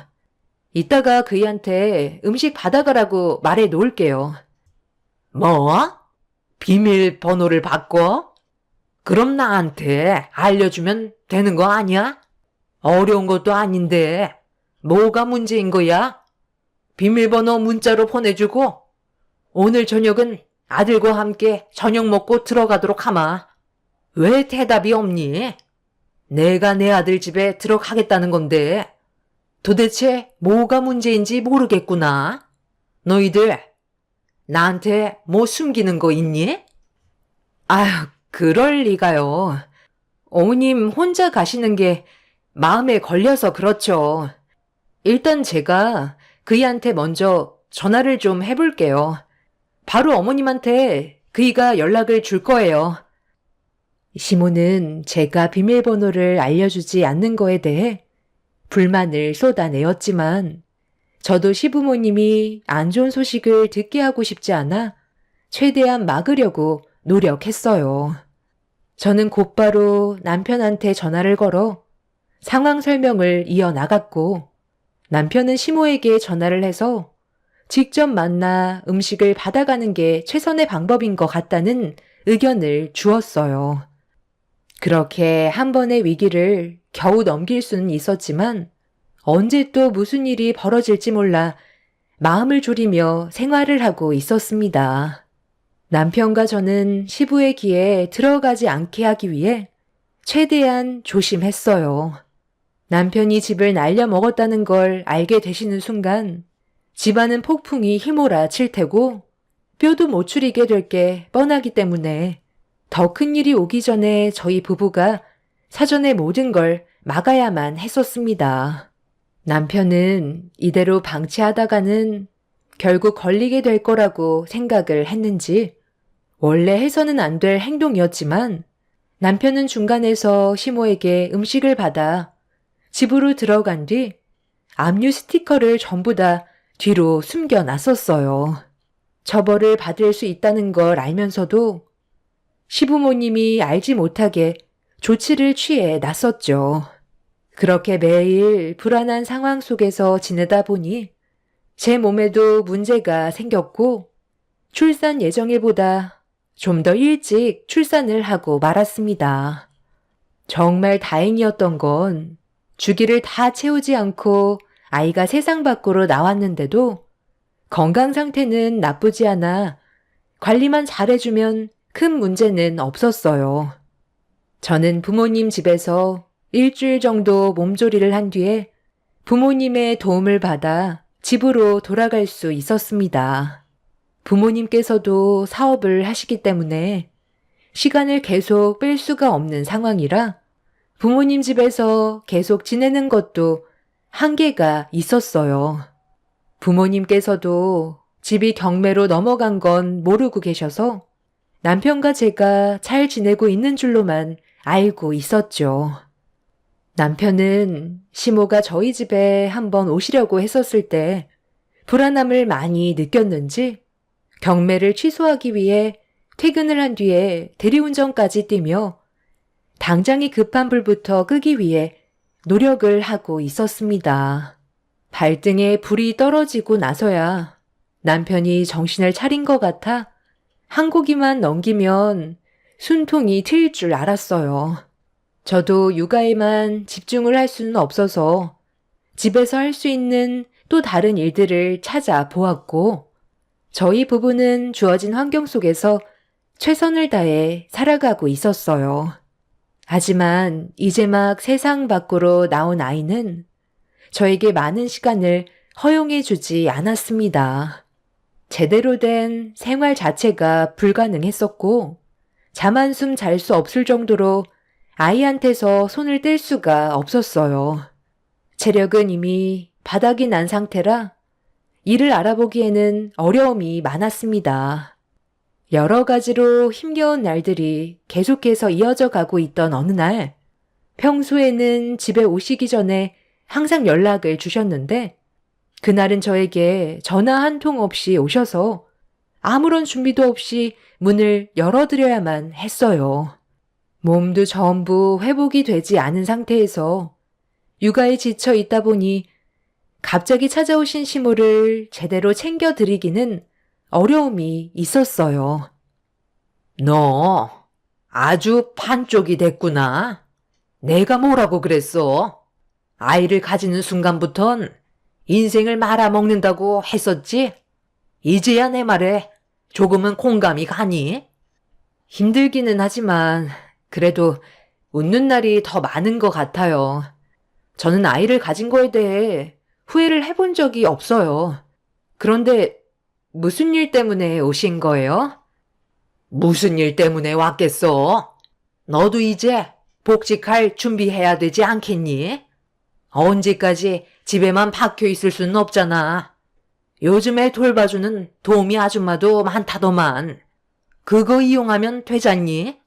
이따가 그이한테 음식 받아가라고 말해 놓을게요. 뭐? 비밀번호를 바꿔? 그럼 나한테 알려주면 되는 거 아니야? 어려운 것도 아닌데 뭐가 문제인 거야? 비밀번호 문자로 보내주고 오늘 저녁은 아들과 함께 저녁 먹고 들어가도록 하마. 왜 대답이 없니? 내가 내 아들 집에 들어가겠다는 건데 도대체 뭐가 문제인지 모르겠구나. 너희들 나한테 뭐 숨기는 거 있니? 아휴, 그럴 리가요. 어머님 혼자 가시는 게 마음에 걸려서 그렇죠. 일단 제가 그이한테 먼저 전화를 좀 해볼게요. 바로 어머님한테 그이가 연락을 줄 거예요. 시모는 제가 비밀번호를 알려주지 않는 거에 대해 불만을 쏟아내었지만 저도 시부모님이 안 좋은 소식을 듣게 하고 싶지 않아 최대한 막으려고 노력했어요. 저는 곧바로 남편한테 전화를 걸어 상황 설명을 이어나갔고 남편은 시모에게 전화를 해서 직접 만나 음식을 받아가는 게 최선의 방법인 것 같다는 의견을 주었어요. 그렇게 한 번의 위기를 겨우 넘길 수는 있었지만 언제 또 무슨 일이 벌어질지 몰라 마음을 졸이며 생활을 하고 있었습니다. 남편과 저는 시부의 귀에 들어가지 않게 하기 위해 최대한 조심했어요. 남편이 집을 날려먹었다는 걸 알게 되시는 순간 집안은 폭풍이 휘몰아칠 테고 뼈도 못 추리게 될 게 뻔하기 때문에 더 큰 일이 오기 전에 저희 부부가 사전에 모든 걸 막아야만 했었습니다. 남편은 이대로 방치하다가는 결국 걸리게 될 거라고 생각을 했는지 원래 해서는 안 될 행동이었지만 남편은 중간에서 시모에게 음식을 받아 집으로 들어간 뒤 압류 스티커를 전부 다 뒤로 숨겨놨었어요. 처벌을 받을 수 있다는 걸 알면서도 시부모님이 알지 못하게 조치를 취해 나섰죠. 그렇게 매일 불안한 상황 속에서 지내다 보니 제 몸에도 문제가 생겼고 출산 예정일보다 좀 더 일찍 출산을 하고 말았습니다. 정말 다행이었던 건 주기를 다 채우지 않고 아이가 세상 밖으로 나왔는데도 건강 상태는 나쁘지 않아 관리만 잘해주면 큰 문제는 없었어요. 저는 부모님 집에서 일주일 정도 몸조리를 한 뒤에 부모님의 도움을 받아 집으로 돌아갈 수 있었습니다. 부모님께서도 사업을 하시기 때문에 시간을 계속 뺄 수가 없는 상황이라 부모님 집에서 계속 지내는 것도 한계가 있었어요. 부모님께서도 집이 경매로 넘어간 건 모르고 계셔서 남편과 제가 잘 지내고 있는 줄로만 알고 있었죠. 남편은 시모가 저희 집에 한번 오시려고 했었을 때 불안함을 많이 느꼈는지 경매를 취소하기 위해 퇴근을 한 뒤에 대리운전까지 뛰며 당장이 급한 불부터 끄기 위해 노력을 하고 있었습니다. 발등에 불이 떨어지고 나서야 남편이 정신을 차린 것 같아 한 고기만 넘기면 숨통이 트일 줄 알았어요. 저도 육아에만 집중을 할 수는 없어서 집에서 할 수 있는 또 다른 일들을 찾아보았고 저희 부부는 주어진 환경 속에서 최선을 다해 살아가고 있었어요. 하지만 이제 막 세상 밖으로 나온 아이는 저에게 많은 시간을 허용해 주지 않았습니다. 제대로 된 생활 자체가 불가능했었고 잠 한숨 잘 수 없을 정도로 아이한테서 손을 뗄 수가 없었어요. 체력은 이미 바닥이 난 상태라 이를 알아보기에는 어려움이 많았습니다. 여러 가지로 힘겨운 날들이 계속해서 이어져 가고 있던 어느 날, 평소에는 집에 오시기 전에 항상 연락을 주셨는데, 그날은 저에게 전화 한 통 없이 오셔서 아무런 준비도 없이 문을 열어드려야만 했어요. 몸도 전부 회복이 되지 않은 상태에서 육아에 지쳐 있다 보니 갑자기 찾아오신 시모를 제대로 챙겨드리기는 어려움이 있었어요. 너 아주 반쪽이 됐구나. 내가 뭐라고 그랬어? 아이를 가지는 순간부턴 인생을 말아먹는다고 했었지? 이제야 내 말에 조금은 공감이 가니? 힘들기는 하지만 그래도 웃는 날이 더 많은 것 같아요. 저는 아이를 가진 거에 대해 후회를 해본 적이 없어요. 그런데 무슨 일 때문에 오신 거예요? 무슨 일 때문에 왔겠어? 너도 이제 복직할 준비해야 되지 않겠니? 언제까지 집에만 박혀 있을 수는 없잖아. 요즘에 돌봐주는 도우미 아줌마도 많다더만. 그거 이용하면 되잖니?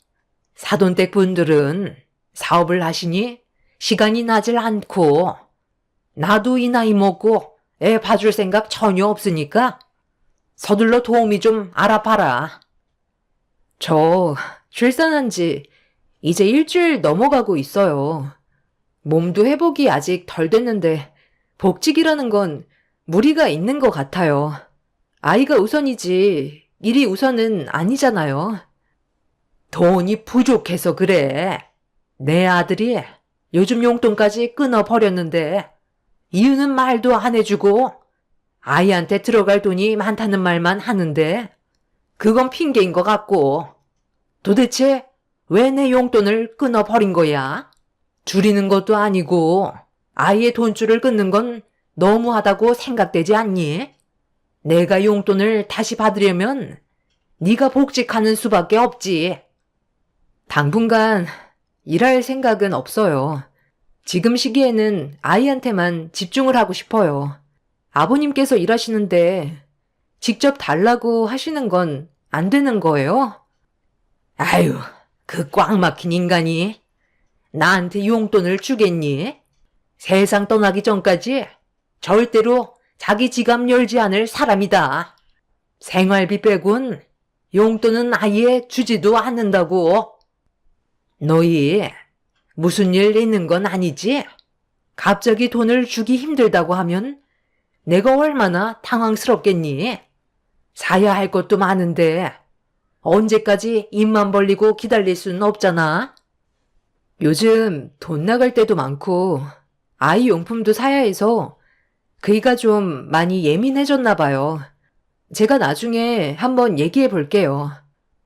사돈댁 분들은 사업을 하시니 시간이 나질 않고, 나도 이 나이 먹고 애 봐줄 생각 전혀 없으니까 서둘러 도우미 좀 알아봐라. 저 출산한 지 이제 일주일 넘어가고 있어요. 몸도 회복이 아직 덜 됐는데 복직이라는 건 무리가 있는 것 같아요. 아이가 우선이지 일이 우선은 아니잖아요. 돈이 부족해서 그래. 내 아들이 요즘 용돈까지 끊어버렸는데 이유는 말도 안 해주고 아이한테 들어갈 돈이 많다는 말만 하는데 그건 핑계인 것 같고, 도대체 왜 내 용돈을 끊어버린 거야? 줄이는 것도 아니고 아이의 돈줄을 끊는 건 너무하다고 생각되지 않니? 내가 용돈을 다시 받으려면 네가 복직하는 수밖에 없지. 당분간 일할 생각은 없어요. 지금 시기에는 아이한테만 집중을 하고 싶어요. 아버님께서 일하시는데 직접 달라고 하시는 건 안 되는 거예요? 아유, 그 꽉 막힌 인간이 나한테 용돈을 주겠니? 세상 떠나기 전까지 절대로 자기 지갑 열지 않을 사람이다. 생활비 빼곤 용돈은 아예 주지도 않는다고. 너희 무슨 일 있는 건 아니지? 갑자기 돈을 주기 힘들다고 하면 내가 얼마나 당황스럽겠니? 사야 할 것도 많은데 언제까지 입만 벌리고 기다릴 수는 없잖아. 요즘 돈 나갈 때도 많고 아이 용품도 사야 해서 그이가 좀 많이 예민해졌나 봐요. 제가 나중에 한번 얘기해 볼게요.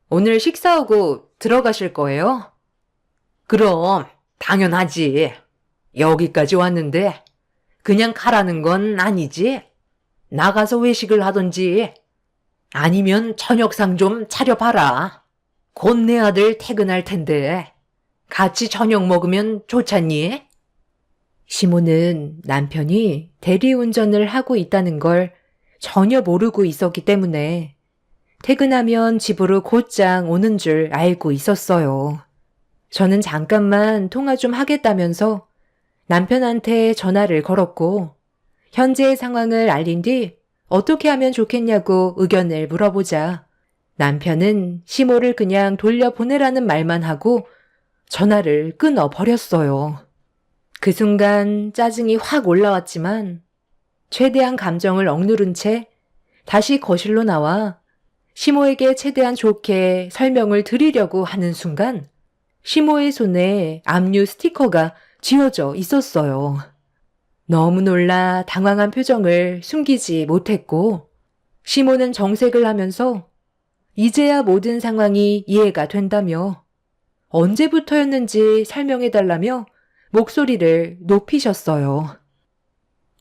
오늘 식사하고 들어가실 거예요? 그럼 당연하지. 여기까지 왔는데 그냥 가라는 건 아니지. 나가서 외식을 하던지 아니면 저녁상 좀 차려봐라. 곧 내 아들 퇴근할 텐데 같이 저녁 먹으면 좋잖니? 시모는 남편이 대리운전을 하고 있다는 걸 전혀 모르고 있었기 때문에 퇴근하면 집으로 곧장 오는 줄 알고 있었어요. 저는 잠깐만 통화 좀 하겠다면서 남편한테 전화를 걸었고 현재의 상황을 알린 뒤 어떻게 하면 좋겠냐고 의견을 물어보자 남편은 시모를 그냥 돌려보내라는 말만 하고 전화를 끊어버렸어요. 그 순간 짜증이 확 올라왔지만 최대한 감정을 억누른 채 다시 거실로 나와 시모에게 최대한 좋게 설명을 드리려고 하는 순간 시모의 손에 압류 스티커가 쥐어져 있었어요. 너무 놀라 당황한 표정을 숨기지 못했고 시모는 정색을 하면서 이제야 모든 상황이 이해가 된다며 언제부터였는지 설명해달라며 목소리를 높이셨어요.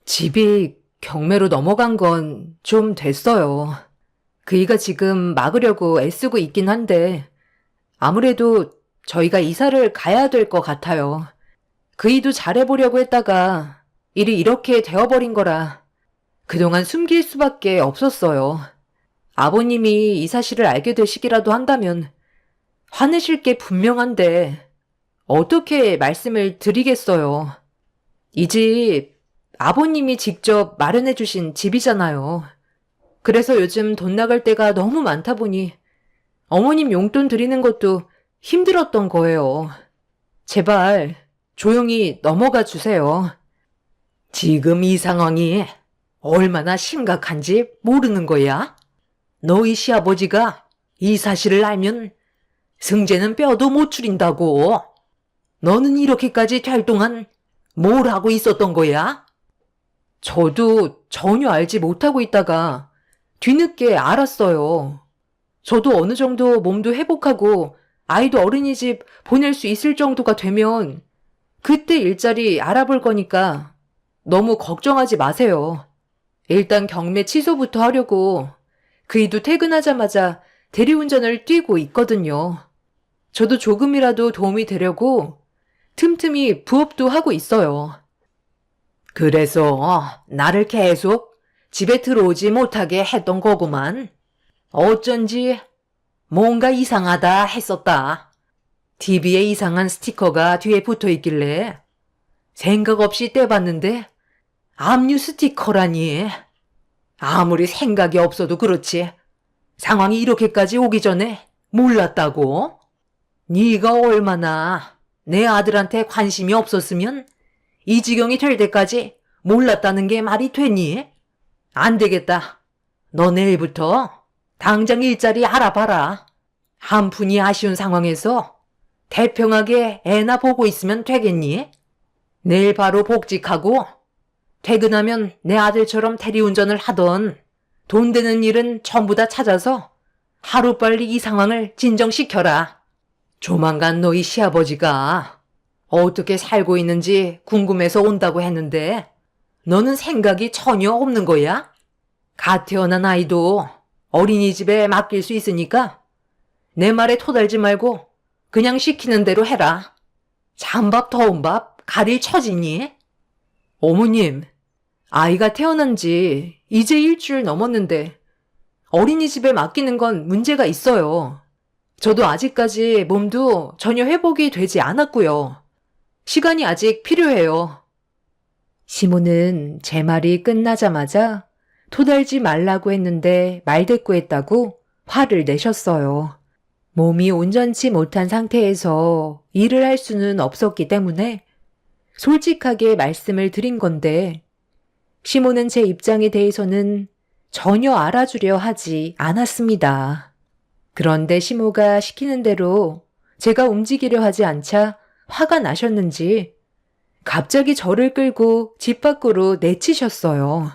집이 경매로 넘어간 건 좀 됐어요. 그이가 지금 막으려고 애쓰고 있긴 한데 아무래도 저희가 이사를 가야 될 것 같아요. 그이도 잘해보려고 했다가 일이 이렇게 되어버린 거라 그동안 숨길 수밖에 없었어요. 아버님이 이 사실을 알게 되시기라도 한다면 화내실 게 분명한데 어떻게 말씀을 드리겠어요. 이 집 아버님이 직접 마련해 주신 집이잖아요. 그래서 요즘 돈 나갈 때가 너무 많다 보니 어머님 용돈 드리는 것도 힘들었던 거예요. 제발 조용히 넘어가 주세요. 지금 이 상황이 얼마나 심각한지 모르는 거야? 너희 시아버지가 이 사실을 알면 승재는 뼈도 못 추린다고. 너는 이렇게까지 될 동안 뭘 하고 있었던 거야? 저도 전혀 알지 못하고 있다가 뒤늦게 알았어요. 저도 어느 정도 몸도 회복하고 아이도 어린이집 보낼 수 있을 정도가 되면 그때 일자리 알아볼 거니까 너무 걱정하지 마세요. 일단 경매 취소부터 하려고 그이도 퇴근하자마자 대리운전을 뛰고 있거든요. 저도 조금이라도 도움이 되려고 틈틈이 부업도 하고 있어요. 그래서 나를 계속 집에 들어오지 못하게 했던 거구만. 어쩐지 뭔가 이상하다 했었다. TV에 이상한 스티커가 뒤에 붙어 있길래 생각 없이 떼봤는데 압류 스티커라니. 아무리 생각이 없어도 그렇지 상황이 이렇게까지 오기 전에 몰랐다고? 네가 얼마나 내 아들한테 관심이 없었으면 이 지경이 될 때까지 몰랐다는 게 말이 되니? 안 되겠다. 너 내일부터 당장 일자리 알아봐라. 한 푼이 아쉬운 상황에서 태평하게 애나 보고 있으면 되겠니? 내일 바로 복직하고 퇴근하면 내 아들처럼 대리운전을 하던 돈 되는 일은 전부 다 찾아서 하루빨리 이 상황을 진정시켜라. 조만간 너희 시아버지가 어떻게 살고 있는지 궁금해서 온다고 했는데 너는 생각이 전혀 없는 거야? 갓 태어난 아이도 어린이집에 맡길 수 있으니까 내 말에 토달지 말고 그냥 시키는 대로 해라. 찬밥 더운 밥 가릴 처지니? 어머님, 아이가 태어난 지 이제 일주일 넘었는데 어린이집에 맡기는 건 문제가 있어요. 저도 아직까지 몸도 전혀 회복이 되지 않았고요. 시간이 아직 필요해요. 시모는 제 말이 끝나자마자 토달지 말라고 했는데 말대꾸했다고 화를 내셨어요. 몸이 온전치 못한 상태에서 일을 할 수는 없었기 때문에 솔직하게 말씀을 드린 건데 시모는 제 입장에 대해서는 전혀 알아주려 하지 않았습니다. 그런데 시모가 시키는 대로 제가 움직이려 하지 않자 화가 나셨는지 갑자기 저를 끌고 집 밖으로 내치셨어요.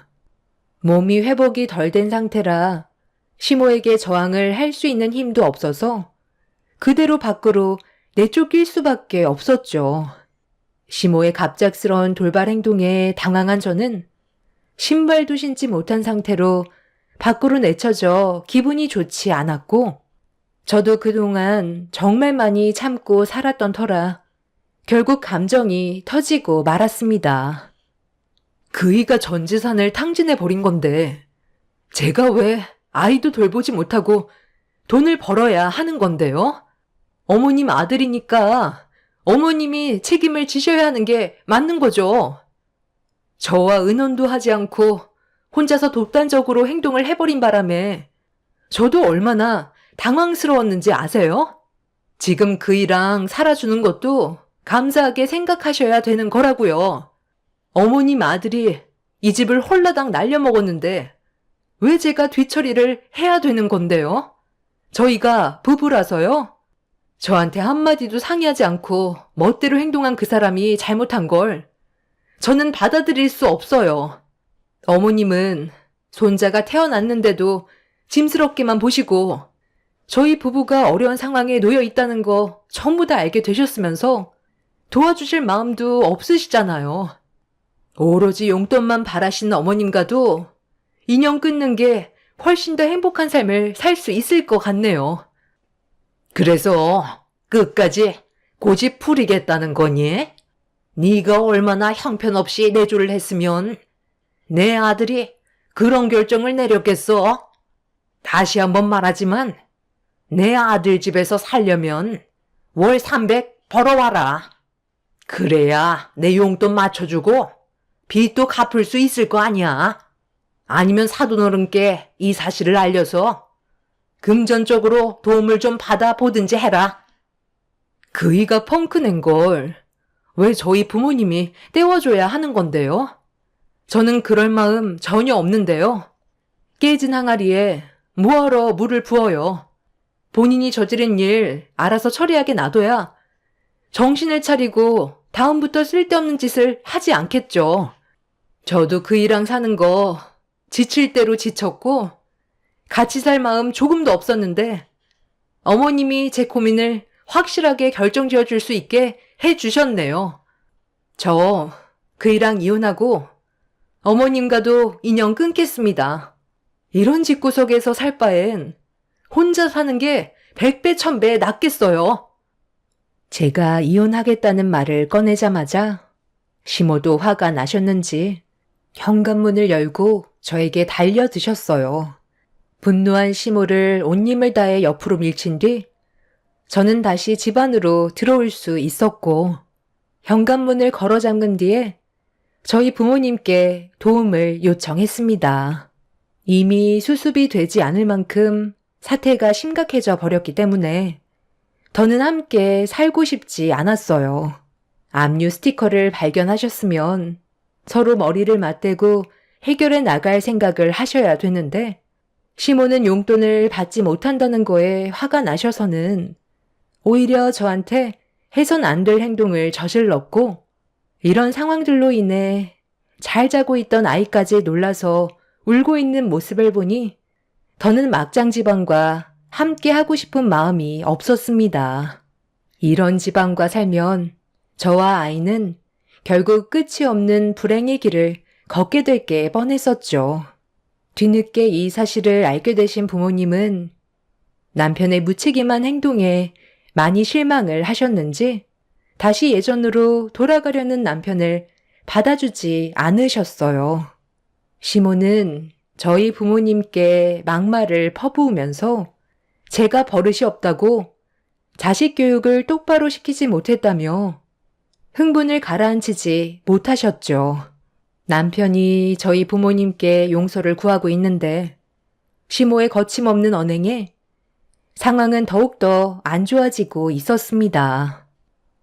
몸이 회복이 덜 된 상태라 시모에게 저항을 할 수 있는 힘도 없어서 그대로 밖으로 내쫓길 수밖에 없었죠. 시모의 갑작스러운 돌발 행동에 당황한 저는 신발도 신지 못한 상태로 밖으로 내쳐져 기분이 좋지 않았고 저도 그동안 정말 많이 참고 살았던 터라 결국 감정이 터지고 말았습니다. 그이가 전 재산을 탕진해버린 건데 제가 왜 아이도 돌보지 못하고 돈을 벌어야 하는 건데요? 어머님 아들이니까 어머님이 책임을 지셔야 하는 게 맞는 거죠. 저와 의논도 하지 않고 혼자서 독단적으로 행동을 해버린 바람에 저도 얼마나 당황스러웠는지 아세요? 지금 그이랑 살아주는 것도 감사하게 생각하셔야 되는 거라고요. 어머님 아들이 이 집을 홀라당 날려먹었는데 왜 제가 뒤처리를 해야 되는 건데요? 저희가 부부라서요? 저한테 한마디도 상의하지 않고 멋대로 행동한 그 사람이 잘못한 걸 저는 받아들일 수 없어요. 어머님은 손자가 태어났는데도 짐스럽게만 보시고 저희 부부가 어려운 상황에 놓여 있다는 거 전부 다 알게 되셨으면서 도와주실 마음도 없으시잖아요. 오로지 용돈만 바라시는 어머님과도 인연 끊는 게 훨씬 더 행복한 삶을 살 수 있을 것 같네요. 그래서 끝까지 고집 부리겠다는 거니? 네가 얼마나 형편없이 내조를 했으면 내 아들이 그런 결정을 내렸겠어? 다시 한번 말하지만 내 아들 집에서 살려면 월 300 벌어와라. 그래야 내 용돈 맞춰주고 빚도 갚을 수 있을 거 아니야. 아니면 사돈어른께 이 사실을 알려서 금전적으로 도움을 좀 받아보든지 해라. 그이가 펑크 낸 걸 왜 저희 부모님이 떼워줘야 하는 건데요? 저는 그럴 마음 전혀 없는데요. 깨진 항아리에 뭐하러 물을 부어요. 본인이 저지른 일 알아서 처리하게 놔둬야 정신을 차리고 다음부터 쓸데없는 짓을 하지 않겠죠. 저도 그 일랑 사는 거 지칠 대로 지쳤고 같이 살 마음 조금도 없었는데 어머님이 제 고민을 확실하게 결정지어 줄 수 있게 해주셨네요. 저 그이랑 이혼하고 어머님과도 인연 끊겠습니다. 이런 집구석에서 살 바엔 혼자 사는 게 100배 1000배 낫겠어요. 제가 이혼하겠다는 말을 꺼내자마자 시모도 화가 나셨는지 현관문을 열고 저에게 달려드셨어요. 분노한 시모를 온 힘을 다해 옆으로 밀친 뒤 저는 다시 집 안으로 들어올 수 있었고 현관문을 걸어 잠근 뒤에 저희 부모님께 도움을 요청했습니다. 이미 수습이 되지 않을 만큼 사태가 심각해져 버렸기 때문에 더는 함께 살고 싶지 않았어요. 압류 스티커를 발견하셨으면 서로 머리를 맞대고 해결해 나갈 생각을 하셔야 되는데 시모는 용돈을 받지 못한다는 거에 화가 나셔서는 오히려 저한테 해선 안 될 행동을 저질렀고 이런 상황들로 인해 잘 자고 있던 아이까지 놀라서 울고 있는 모습을 보니 더는 막장 집안과 함께 하고 싶은 마음이 없었습니다. 이런 집안과 살면 저와 아이는 결국 끝이 없는 불행의 길을 걷게 될 게 뻔했었죠. 뒤늦게 이 사실을 알게 되신 부모님은 남편의 무책임한 행동에 많이 실망을 하셨는지 다시 예전으로 돌아가려는 남편을 받아주지 않으셨어요. 시모는 저희 부모님께 막말을 퍼부으면서 제가 버릇이 없다고 자식 교육을 똑바로 시키지 못했다며 흥분을 가라앉히지 못하셨죠. 남편이 저희 부모님께 용서를 구하고 있는데 시모의 거침없는 언행에 상황은 더욱더 안 좋아지고 있었습니다.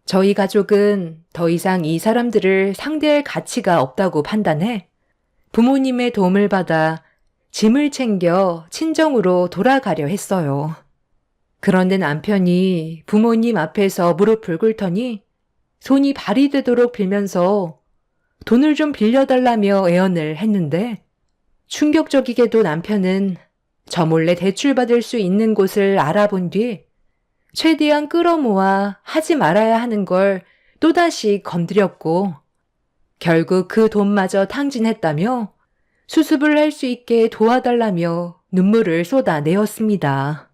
저희 가족은 더 이상 이 사람들을 상대할 가치가 없다고 판단해 부모님의 도움을 받아 짐을 챙겨 친정으로 돌아가려 했어요. 그런데 남편이 부모님 앞에서 무릎을 꿇더니 손이 발이 되도록 빌면서 돈을 좀 빌려달라며 애언을 했는데 충격적이게도 남편은 저 몰래 대출받을 수 있는 곳을 알아본 뒤 최대한 끌어모아 하지 말아야 하는 걸 또다시 건드렸고 결국 그 돈마저 탕진했다며 수습을 할 수 있게 도와달라며 눈물을 쏟아내었습니다.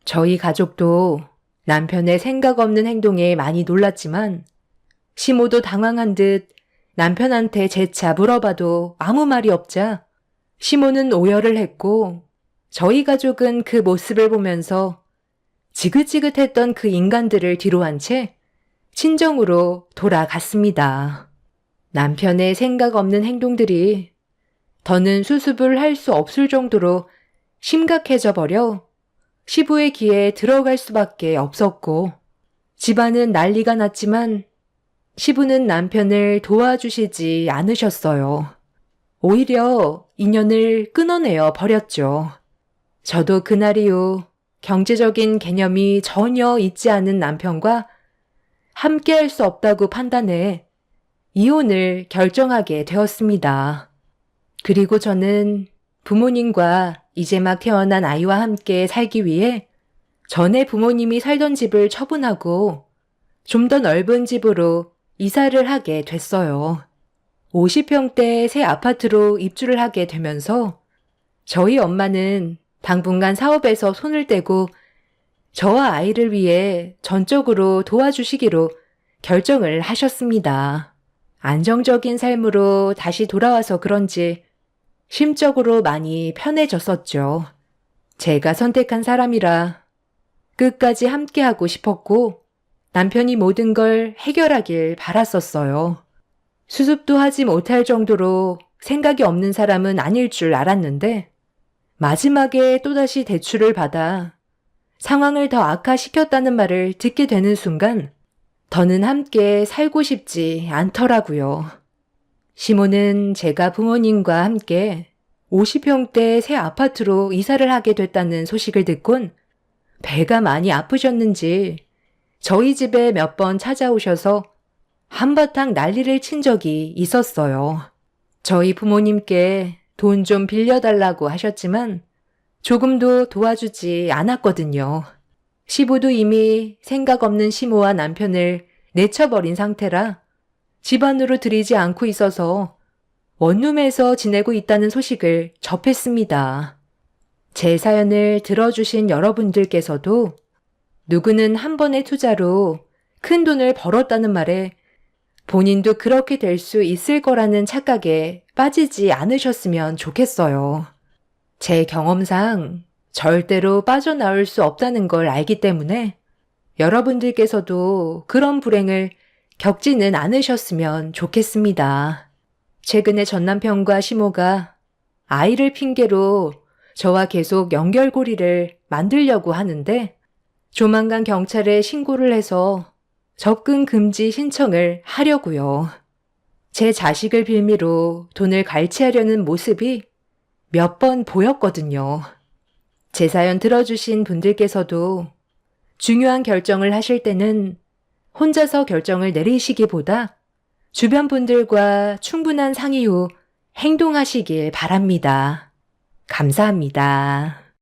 저희 가족도 남편의 생각 없는 행동에 많이 놀랐지만 시모도 당황한 듯 남편한테 재차 물어봐도 아무 말이 없자 시모는 오열을 했고 저희 가족은 그 모습을 보면서 지긋지긋했던 그 인간들을 뒤로한 채 친정으로 돌아갔습니다. 남편의 생각 없는 행동들이 더는 수습을 할 수 없을 정도로 심각해져 버려 시부의 귀에 들어갈 수밖에 없었고 집안은 난리가 났지만 시부는 남편을 도와주시지 않으셨어요. 오히려 인연을 끊어내어 버렸죠. 저도 그날 이후 경제적인 개념이 전혀 있지 않은 남편과 함께 할 수 없다고 판단해 이혼을 결정하게 되었습니다. 그리고 저는 부모님과 이제 막 태어난 아이와 함께 살기 위해 전에 부모님이 살던 집을 처분하고 좀 더 넓은 집으로 이사를 하게 됐어요. 50평대 새 아파트로 입주를 하게 되면서 저희 엄마는 당분간 사업에서 손을 떼고 저와 아이를 위해 전적으로 도와주시기로 결정을 하셨습니다. 안정적인 삶으로 다시 돌아와서 그런지 심적으로 많이 편해졌었죠. 제가 선택한 사람이라 끝까지 함께하고 싶었고 남편이 모든 걸 해결하길 바랐었어요. 수습도 하지 못할 정도로 생각이 없는 사람은 아닐 줄 알았는데 마지막에 또다시 대출을 받아 상황을 더 악화시켰다는 말을 듣게 되는 순간 더는 함께 살고 싶지 않더라고요. 시모는 제가 부모님과 함께 50평대 새 아파트로 이사를 하게 됐다는 소식을 듣곤 배가 많이 아프셨는지 저희 집에 몇 번 찾아오셔서 한바탕 난리를 친 적이 있었어요. 저희 부모님께 돈 좀 빌려달라고 하셨지만 조금도 도와주지 않았거든요. 시부도 이미 생각 없는 시모와 남편을 내쳐버린 상태라 집안으로 들이지 않고 있어서 원룸에서 지내고 있다는 소식을 접했습니다. 제 사연을 들어주신 여러분들께서도 누구는 한 번의 투자로 큰 돈을 벌었다는 말에 본인도 그렇게 될 수 있을 거라는 착각에 빠지지 않으셨으면 좋겠어요. 제 경험상 절대로 빠져나올 수 없다는 걸 알기 때문에 여러분들께서도 그런 불행을 겪지는 않으셨으면 좋겠습니다. 최근에 전남편과 시모가 아이를 핑계로 저와 계속 연결고리를 만들려고 하는데 조만간 경찰에 신고를 해서 접근 금지 신청을 하려고요. 제 자식을 빌미로 돈을 갈취하려는 모습이 몇 번 보였거든요. 제 사연 들어주신 분들께서도 중요한 결정을 하실 때는 혼자서 결정을 내리시기보다 주변 분들과 충분한 상의 후 행동하시길 바랍니다. 감사합니다.